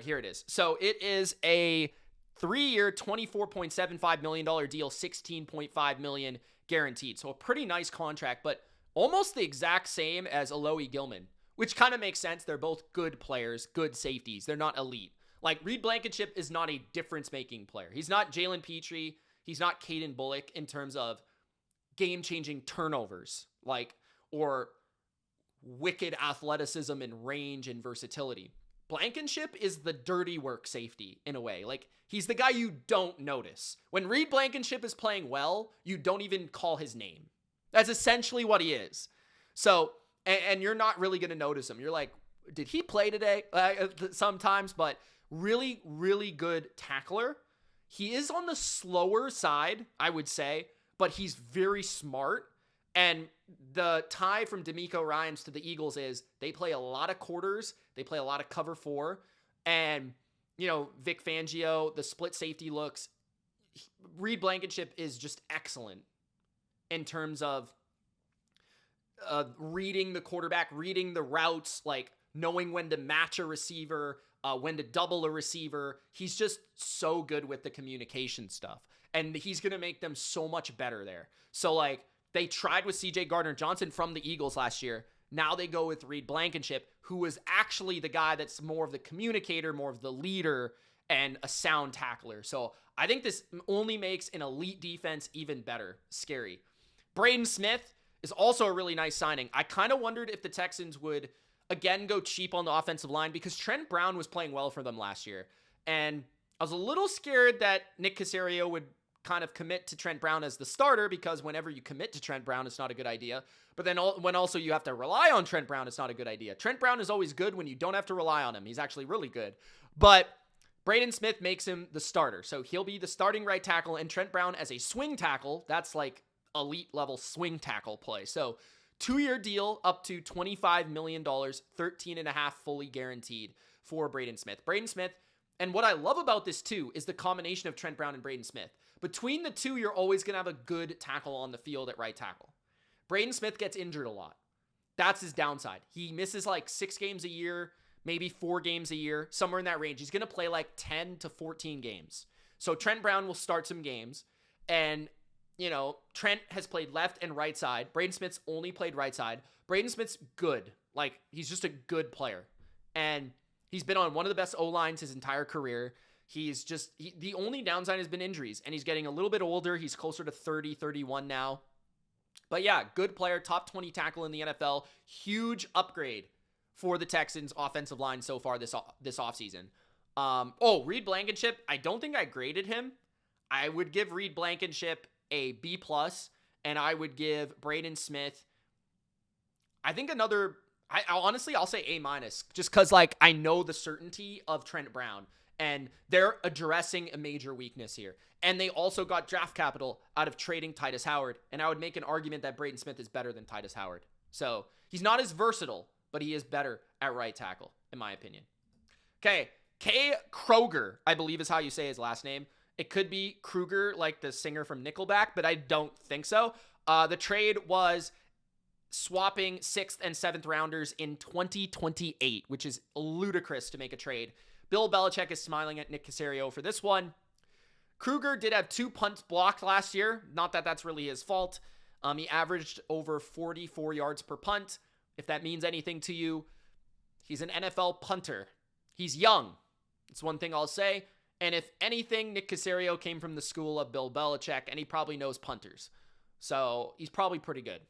here it is. So it is a 3-year, $24.75 million deal, $16.5 million guaranteed. So a pretty nice contract, but almost the exact same as Alohi Gilman, which kind of makes sense. They're both good players, good safeties. They're not elite. Like, Reed Blankenship is not a difference-making player. He's not Jalen Petrie. He's not Caden Bullock in terms of game-changing turnovers, or wicked athleticism and range and versatility. Blankenship is the dirty work safety in a way. Like, he's the guy you don't notice. When Reed Blankenship is playing well, you don't even call his name. That's essentially what he is. So, and you're not really going to notice him. You're like, did he play today? Sometimes, but really, really good tackler. He is on the slower side, I would say, but he's very smart. And the tie from D'Amico Ryans to the Eagles is they play a lot of quarters. They play a lot of cover 4. And, Vic Fangio, the split safety looks. Reed Blankenship is just excellent in terms of reading the quarterback, reading the routes, like knowing when to match a receiver, when to double a receiver. He's just so good with the communication stuff. And he's going to make them so much better there. So, they tried with C.J. Gardner-Johnson from the Eagles last year. Now they go with Reed Blankenship, who was actually the guy that's more of the communicator, more of the leader, and a sound tackler. So I think this only makes an elite defense even better. Scary. Braden Smith is also a really nice signing. I kind of wondered if the Texans would, again, go cheap on the offensive line because Trent Brown was playing well for them last year. And I was a little scared that Nick Caserio would kind of commit to Trent Brown as the starter, because whenever you commit to Trent Brown, it's not a good idea. But then when also you have to rely on Trent Brown, it's not a good idea. Trent Brown is always good when you don't have to rely on him. He's actually really good. But Braden Smith makes him the starter. So he'll be the starting right tackle, and Trent Brown as a swing tackle. That's like elite level swing tackle play. So 2-year deal up to $25 million, 13.5 fully guaranteed for Braden Smith. Braden Smith, and what I love about this too is the combination of Trent Brown and Braden Smith. Between the two, you're always going to have a good tackle on the field at right tackle. Braden Smith gets injured a lot. That's his downside. He misses 6 games a year, maybe 4 games a year, somewhere in that range. He's going to play 10 to 14 games. So Trent Brown will start some games. And, Trent has played left and right side. Braden Smith's only played right side. Braden Smith's good. He's just a good player. And he's been on one of the best O-lines his entire career. He's just, the only downside has been injuries, and he's getting a little bit older. He's closer to 30, 31 now. But yeah, good player, top 20 tackle in the NFL. Huge upgrade for the Texans offensive line so far this offseason. Reed Blankenship, I don't think I graded him. I would give Reed Blankenship a B+, and I would give Braden Smith, I think another Honestly, I'll say A minus, just because like I know the certainty of Trent Brown, and they're addressing a major weakness here. And they also got draft capital out of trading Titus Howard, and I would make an argument that Braden Smith is better than Titus Howard. So he's not as versatile, but he is better at right tackle, in my opinion. Okay, K. Kroger, I believe is how you say his last name. It could be Kruger, like the singer from Nickelback, but I don't think so. The trade was swapping 6th and 7th rounders in 2028, which is ludicrous to make a trade. Bill Belichick is smiling at Nick Caserio for this one. Kruger did have 2 punts blocked last year. Not that that's really his fault. He averaged over 44 yards per punt. If that means anything to you, he's an NFL punter. He's young. It's one thing I'll say. And if anything, Nick Caserio came from the school of Bill Belichick, and he probably knows punters. So he's probably pretty good.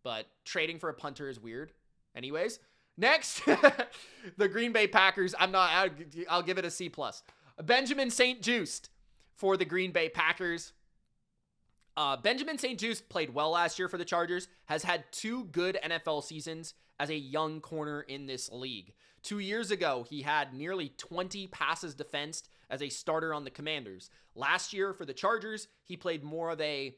But trading for a punter is weird. Anyways, next, the Green Bay Packers. I'll give it a C+. Benjamin St-Juste for the Green Bay Packers. Benjamin St-Juste played well last year for the Chargers, has had 2 good NFL seasons as a young corner in this league. 2 years ago, he had nearly 20 passes defensed as a starter on the Commanders. Last year for the Chargers, he played more of a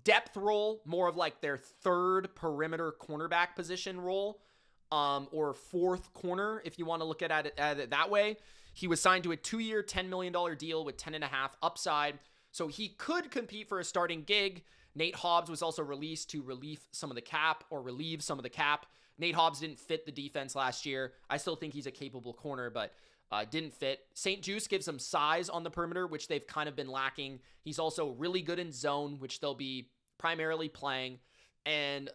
depth role, more of like their 3rd perimeter cornerback position role, or 4th corner, if you want to look at it that way. He was signed to a 2-year, $10 million deal with 10.5 upside, so he could compete for a starting gig. Nate Hobbs was also released to relieve some of the cap. Nate Hobbs didn't fit the defense last year. I still think he's a capable corner, but didn't fit. St-Juste gives them size on the perimeter, which they've kind of been lacking. He's also really good in zone, which they'll be primarily playing. And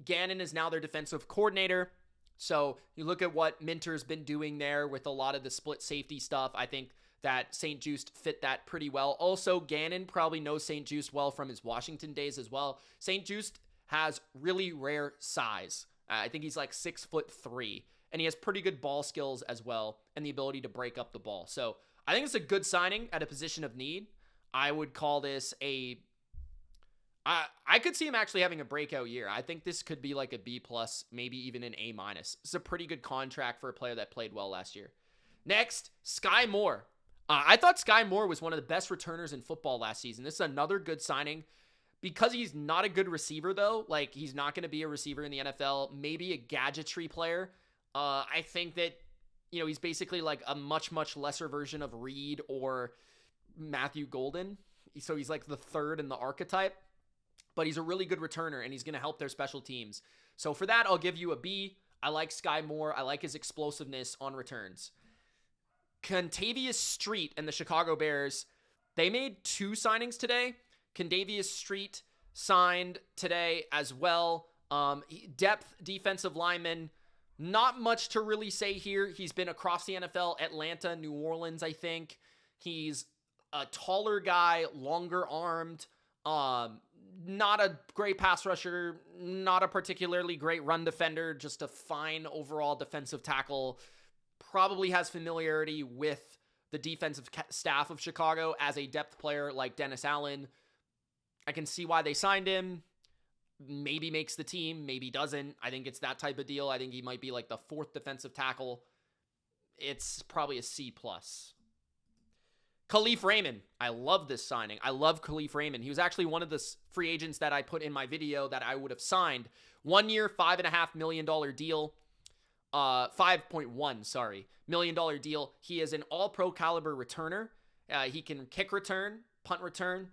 Gannon is now their defensive coordinator. So you look at what Minter's been doing there with a lot of the split safety stuff. I think that St-Juste fit that pretty well. Also, Gannon probably knows St-Juste well from his Washington days as well. St-Juste has really rare size. I think he's like 6'3", and he has pretty good ball skills as well, and the ability to break up the ball. So I think it's a good signing at a position of need. I would call this I could see him actually having a breakout year. I think this could be like a B+, maybe even an A-. It's a pretty good contract for a player that played well last year. Next, Sky Moore. I thought Sky Moore was one of the best returners in football last season. This is another good signing. Because he's not a good receiver, though, like he's not going to be a receiver in the NFL, maybe a gadgetry player. I think that, he's basically like a much, much lesser version of Reed or Matthew Golden. So he's like the 3rd in the archetype, but he's a really good returner and he's going to help their special teams. So for that, I'll give you a B. I like Sky Moore. I like his explosiveness on returns. Contavious Street and the Chicago Bears, they made 2 signings today. Condavious Street signed today as well. Depth defensive lineman. Not much to really say here. He's been across the NFL, Atlanta, New Orleans, I think. He's a taller guy, longer armed. Not a great pass rusher. Not a particularly great run defender. Just a fine overall defensive tackle. Probably has familiarity with the defensive staff of Chicago as a depth player like Dennis Allen. I can see why they signed him. Maybe makes the team, maybe doesn't. I think it's that type of deal. I think he might be like the 4th defensive tackle. It's probably a C+. Khalif Raymond. I love this signing. I love Khalif Raymond. He was actually one of the free agents that I put in my video that I would have signed. 1 year, $5.5 million deal. $5.1 million deal. He is an all-pro caliber returner. He can kick return, punt return.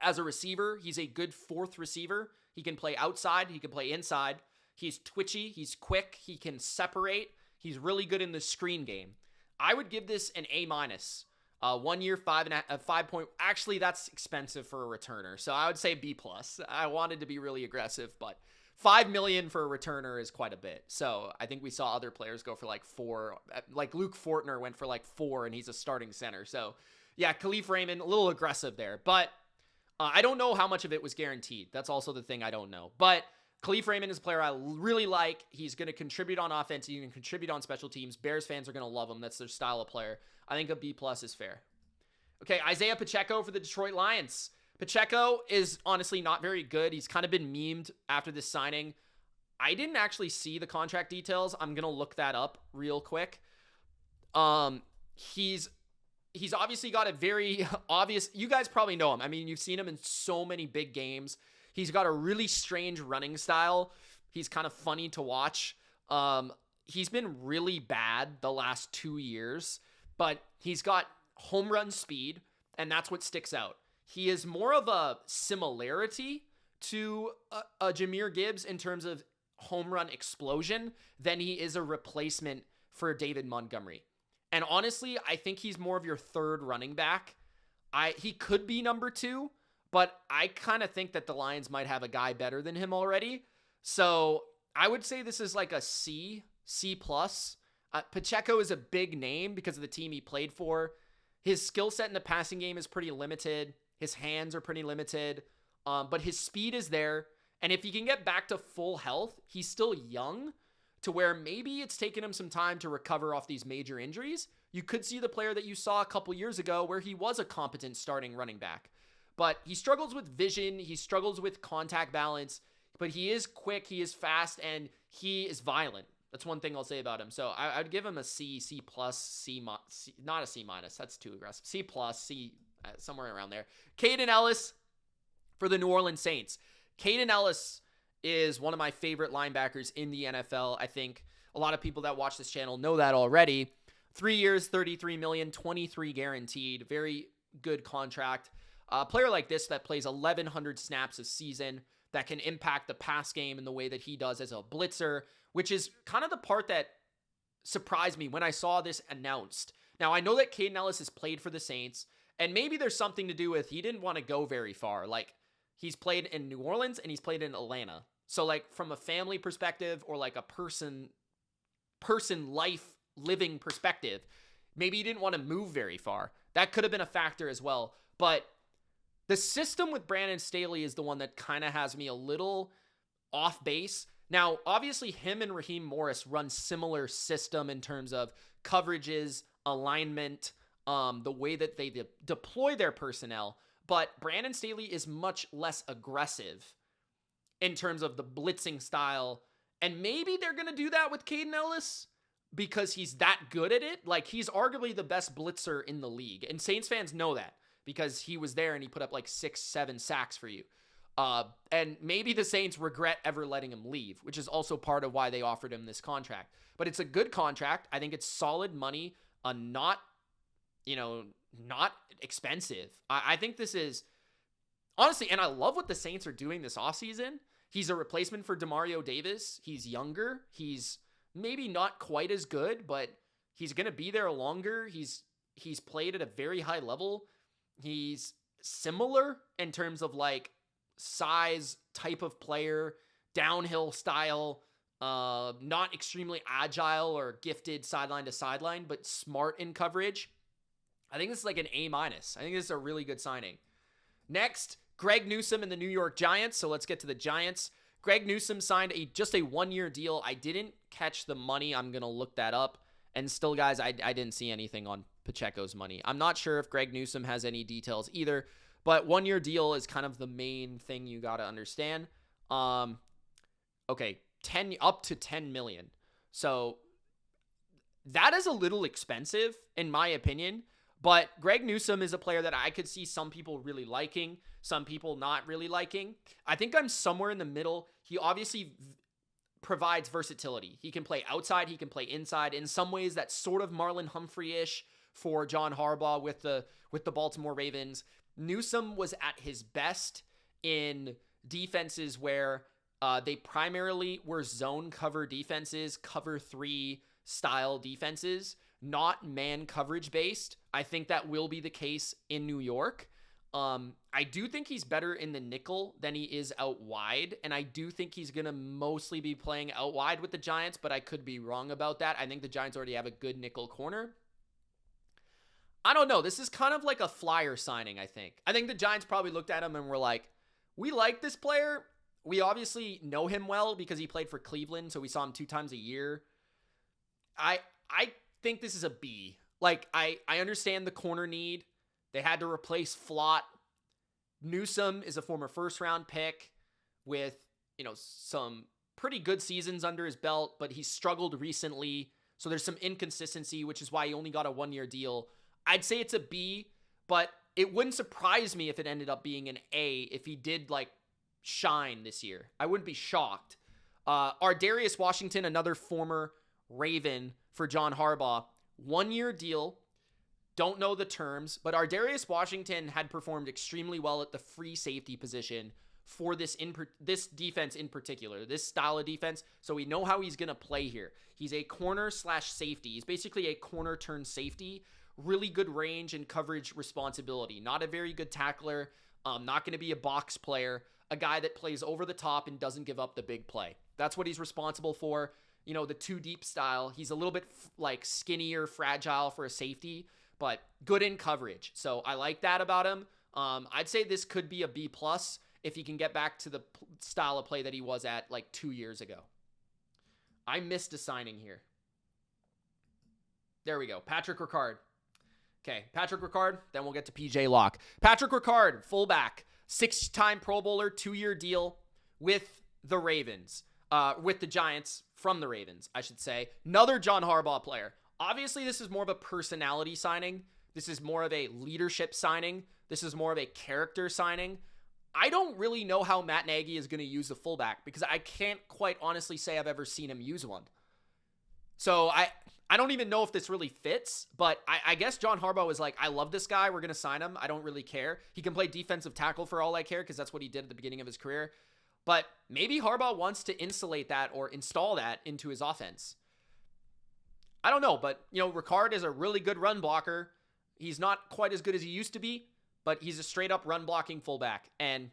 As a receiver, he's a good 4th receiver. He can play outside. He can play inside. He's twitchy. He's quick. He can separate. He's really good in the screen game. I would give this an A-. 1 year, 5 point. Actually, that's expensive for a returner. So I would say B+. I wanted to be really aggressive, but $5 million for a returner is quite a bit. So I think we saw other players go for like 4. Like Luke Fortner went for like 4, and he's a starting center. So yeah, Khalif Raymond, a little aggressive there, but I don't know how much of it was guaranteed. That's also the thing I don't know. But Khalif Raymond is a player I really like. He's going to contribute on offense. He can contribute on special teams. Bears fans are going to love him. That's their style of player. I think a B+ is fair. Okay, Isaiah Pacheco for the Detroit Lions. Pacheco is honestly not very good. He's kind of been memed after this signing. I didn't actually see the contract details. I'm going to look that up real quick. He's obviously got a very obvious, you guys probably know him. I mean, you've seen him in so many big games. He's got a really strange running style. He's kind of funny to watch. He's been really bad the last 2 years, but he's got home run speed, and that's what sticks out. He is more of a similarity to a Jahmyr Gibbs in terms of home run explosion than he is a replacement for David Montgomery. And honestly, I think he's more of your third running back. He could be number 2, but I kind of think that the Lions might have a guy better than him already. So I would say this is like a C+. Pacheco is a big name because of the team he played for. His skill set in the passing game is pretty limited. His hands are pretty limited, but his speed is there. And if he can get back to full health, he's still young to where maybe it's taken him some time to recover off these major injuries. You could see the player that you saw a couple years ago where he was a competent starting running back. But he struggles with vision. He struggles with contact balance. But he is quick, he is fast, and he is violent. That's one thing I'll say about him. So I'd give him a C+, not a C-. That's too aggressive. C+, C, somewhere around there. Kaden Elliss for the New Orleans Saints. Kaden Elliss is one of my favorite linebackers in the NFL. I think a lot of people that watch this channel know that already. 3 years, $33 million, 23 guaranteed. Very good contract. A player like this that plays 1,100 snaps a season, that can impact the pass game in the way that he does as a blitzer, which is kind of the part that surprised me when I saw this announced. Now, I know that Kaden Elliss has played for the Saints, and maybe there's something to do with he didn't want to go very far. Like, he's played in New Orleans and he's played in Atlanta. So, like, from a family perspective or like a person life living perspective, maybe he didn't want to move very far. That could have been a factor as well. But the system with Brandon Staley is the one that kind of has me a little off base. Now, obviously, him and Raheem Morris run similar system in terms of coverages, alignment, the way that they deploy their personnel. But Brandon Staley is much less aggressive in terms of the blitzing style. And maybe they're going to do that with Kaden Elliss because he's that good at it. Like, he's arguably the best blitzer in the league. And Saints fans know that, because he was there and he put up like 6-7 sacks for you. And maybe the Saints regret ever letting him leave, which is also part of why they offered him this contract. But it's a good contract. I think it's solid money, not expensive. I think this is, honestly, and I love what the Saints are doing this offseason. He's a replacement for Demario Davis. He's younger. He's maybe not quite as good, but he's going to be there longer. He's played at a very high level. He's similar in terms of like size, type of player, downhill style, not extremely agile or gifted sideline to sideline, but smart in coverage. I think this is like an A-. I think this is a really good signing. Next, Greg Newsome and the New York Giants. So let's get to the Giants. Greg Newsome signed just a 1-year deal. I didn't catch the money. I'm going to look that up. And still, guys, I didn't see anything on Pacheco's money. I'm not sure if Greg Newsome has any details either, but 1-year deal is kind of the main thing you got to understand. Okay, up to $10 million. So that is a little expensive in my opinion, but Greg Newsome is a player that I could see some people really liking, some people not really liking. I think I'm somewhere in the middle. He obviously provides versatility. He can play outside, he can play inside. In some ways, that's sort of Marlon Humphrey-ish for John Harbaugh with the Baltimore Ravens. Newsome was at his best in defenses where they primarily were zone cover defenses, cover 3 style defenses, not man coverage based. I think that will be the case in New York. I do think he's better in the nickel than he is out wide, and I do think he's going to mostly be playing out wide with the Giants, but I could be wrong about that. I think the Giants already have a good nickel corner. I don't know. This is kind of like a flyer signing, I think. I think the Giants probably looked at him and were like, we like this player. We obviously know him well because he played for Cleveland, so we saw him 2 times a year. I think this is a B. Like, I understand the corner need. They had to replace Flott. Newsome is a former first-round pick with, some pretty good seasons under his belt, but he's struggled recently. So there's some inconsistency, which is why he only got a 1-year deal. I'd say it's a B, but it wouldn't surprise me if it ended up being an A if he did like shine this year. I wouldn't be shocked. Darius Washington, another former Raven for John Harbaugh, 1-year deal. Don't know the terms, but Darius Washington had performed extremely well at the free safety position for this defense in particular, this style of defense. So we know how he's going to play here. He's a corner / safety. He's basically a corner turn safety. Really good range and coverage responsibility. Not a very good tackler. Not going to be a box player. A guy that plays over the top and doesn't give up the big play. That's what he's responsible for. You know, the 2-deep style. He's a little bit like skinnier, fragile for a safety, but good in coverage. So I like that about him. I'd say this could be a B+ if he can get back to the style of play that he was at like 2 years ago. I missed a signing here. There we go. Patrick Ricard. Okay, Patrick Ricard, then we'll get to PJ Locke. Patrick Ricard, fullback, 6-time Pro Bowler, 2-year deal with the Ravens. With the Giants, from the Ravens, I should say. Another John Harbaugh player. Obviously, this is more of a personality signing. This is more of a leadership signing. This is more of a character signing. I don't really know how Matt Nagy is going to use the fullback because I can't quite honestly say I've ever seen him use one. So I don't even know if this really fits, but I guess John Harbaugh was like, I love this guy. We're going to sign him. I don't really care. He can play defensive tackle for all I care because that's what he did at the beginning of his career. But maybe Harbaugh wants to insulate that or install that into his offense. I don't know, but, you know, Ricard is a really good run blocker. He's not quite as good as he used to be, but he's a straight-up run-blocking fullback. And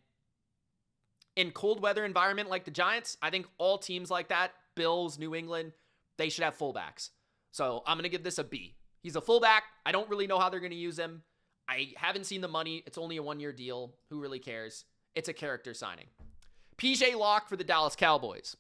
in cold weather environment like the Giants, I think all teams like that, Bills, New England, they should have fullbacks. So I'm going to give this a B. He's a fullback. I don't really know how they're going to use him. I haven't seen the money. It's only a 1-year deal. Who really cares? It's a character signing. PJ Locke for the Dallas Cowboys.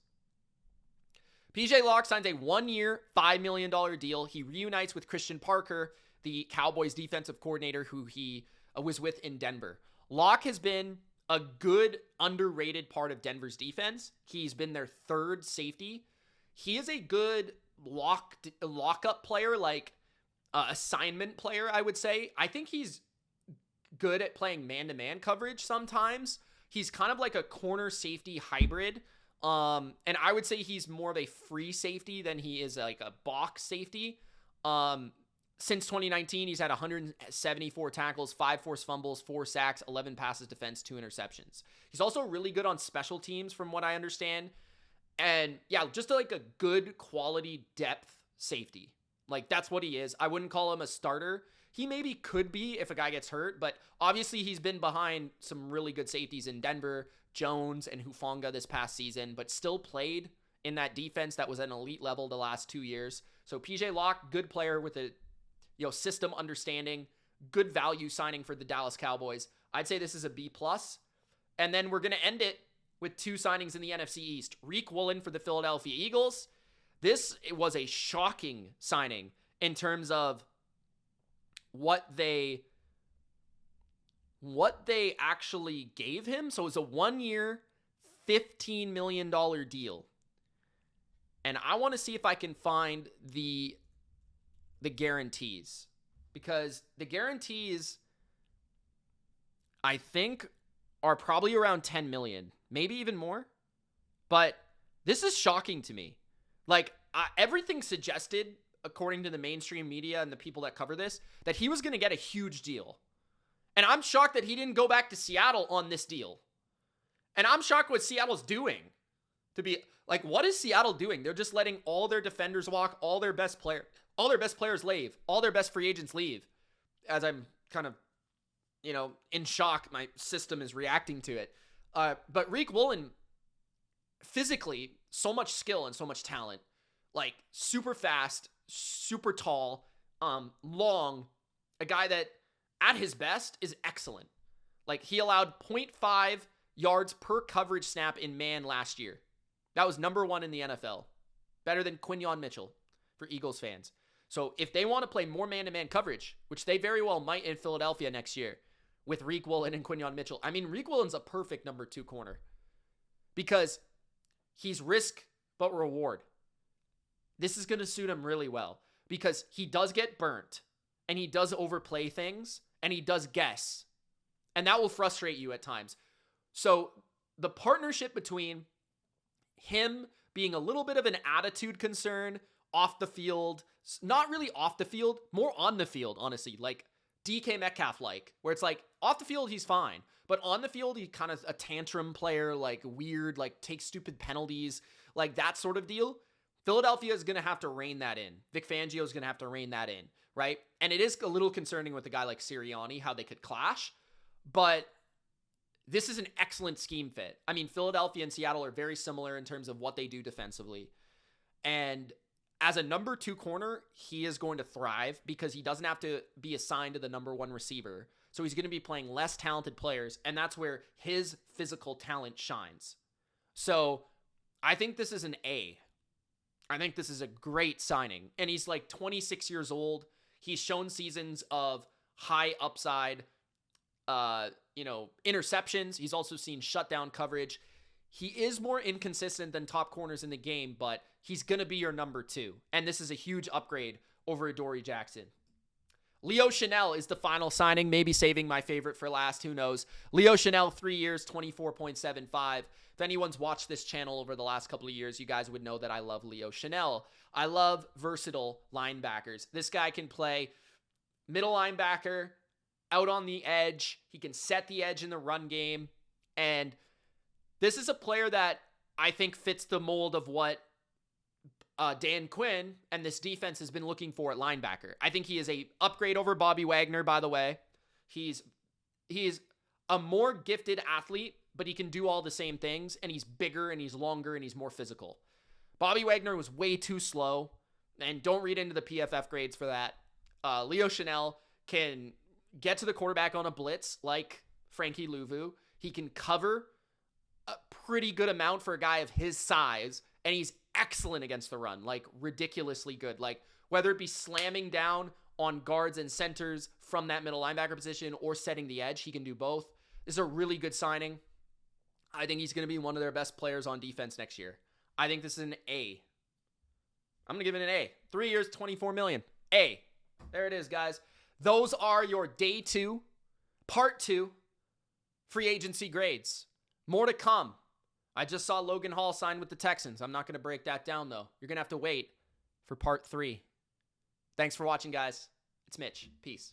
PJ Locke signs a 1-year, $5 million deal. He reunites with Christian Parker, the Cowboys defensive coordinator who he was with in Denver. Locke has been a good, underrated part of Denver's defense. He's been their 3rd safety. He is a good lockup player, like assignment player, I would say. I think he's good at playing man-to-man coverage sometimes. He's kind of like a corner safety hybrid. And I would say he's more of a free safety than he is like a box safety. Since 2019, he's had 174 tackles, 5 forced fumbles, 4 sacks, 11 passes defense, 2 interceptions. He's also really good on special teams from what I understand. And yeah, just like a good quality depth safety. Like that's what he is. I wouldn't call him a starter. He maybe could be if a guy gets hurt, but obviously he's been behind some really good safeties in Denver, Jones and Hufanga this past season, but still played in that defense that was at an elite level the last 2 years. So PJ Locke, good player with a system understanding, good value signing for the Dallas Cowboys. I'd say this is a B+. And then we're going to end it with 2 signings in the NFC East. Woolen for the Philadelphia Eagles. This was a shocking signing in terms of what they actually gave him. So it was a 1-year, $15 million deal. And I want to see if I can find the guarantees, because the guarantees I think are probably around 10 million, maybe even more. But this is shocking to me. Like everything suggested, according to the mainstream media and the people that cover this, that he was going to get a huge deal. And I'm shocked that he didn't go back to Seattle on this deal. And I'm shocked what Seattle's doing. To be like, what is Seattle doing? They're just letting all their defenders walk, all their best players leave, all their best free agents leave. As I'm kind of, in shock, my system is reacting to it. But Woolen, physically, so much skill and so much talent. Like, super fast, super tall, long. A guy that, at his best, is excellent. Like, he allowed 0.5 yards per coverage snap in man last year. That was number 1 in the NFL. Better than Quinyon Mitchell for Eagles fans. So if they want to play more man-to-man coverage, which they very well might in Philadelphia next year with Woolen and Quinyon Mitchell. I mean, Woolen's a perfect number 2 corner. Because he's risk but reward. This is going to suit him really well because he does get burnt and he does overplay things and he does guess. And that will frustrate you at times. So the partnership between him being a little bit of an attitude concern off the field, not really off the field, more on the field, honestly, like DK Metcalf-like, where it's like off the field, he's fine. But on the field, he's kind of a tantrum player, like weird, like takes stupid penalties, like that sort of deal. Philadelphia is going to have to rein that in. Vic Fangio is going to have to rein that in, right? And it is a little concerning with a guy like Sirianni, how they could clash. But this is an excellent scheme fit. I mean, Philadelphia and Seattle are very similar in terms of what they do defensively. And as a number 2 corner, he is going to thrive because he doesn't have to be assigned to the number 1 receiver. So he's going to be playing less talented players, and that's where his physical talent shines. So I think this is an A. I think this is a great signing. And he's like 26 years old. He's shown seasons of high upside, interceptions. He's also seen shutdown coverage. He is more inconsistent than top corners in the game, but he's going to be your number 2. And this is a huge upgrade over Adoree Jackson. Leo Chenal is the final signing, maybe saving my favorite for last. Who knows? Leo Chenal, 3 years, 24.75. If anyone's watched this channel over the last couple of years, you guys would know that I love Leo Chenal. I love versatile linebackers. This guy can play middle linebacker, out on the edge. He can set the edge in the run game. And this is a player that I think fits the mold of what Dan Quinn and this defense has been looking for at linebacker. I think he is a upgrade over Bobby Wagner, by the way. He is a more gifted athlete, but he can do all the same things, and he's bigger, and he's longer, and he's more physical. Bobby Wagner was way too slow, and don't read into the PFF grades for that. Leo Chenal can get to the quarterback on a blitz like Frankie Louvu. He can cover a pretty good amount for a guy of his size, and he's excellent against the run, like ridiculously good. Like whether it be slamming down on guards and centers from that middle linebacker position or setting the edge, he can do both. This is a really good signing. I think he's going to be one of their best players on defense next year. I think this is an A. I'm going to give it an A. 3 years, $24 million. A. There it is, guys. Those are your day 2, part 2 free agency grades. More to come. I just saw Logan Hall sign with the Texans. I'm not going to break that down, though. You're going to have to wait for part 3. Thanks for watching, guys. It's Mitch. Peace.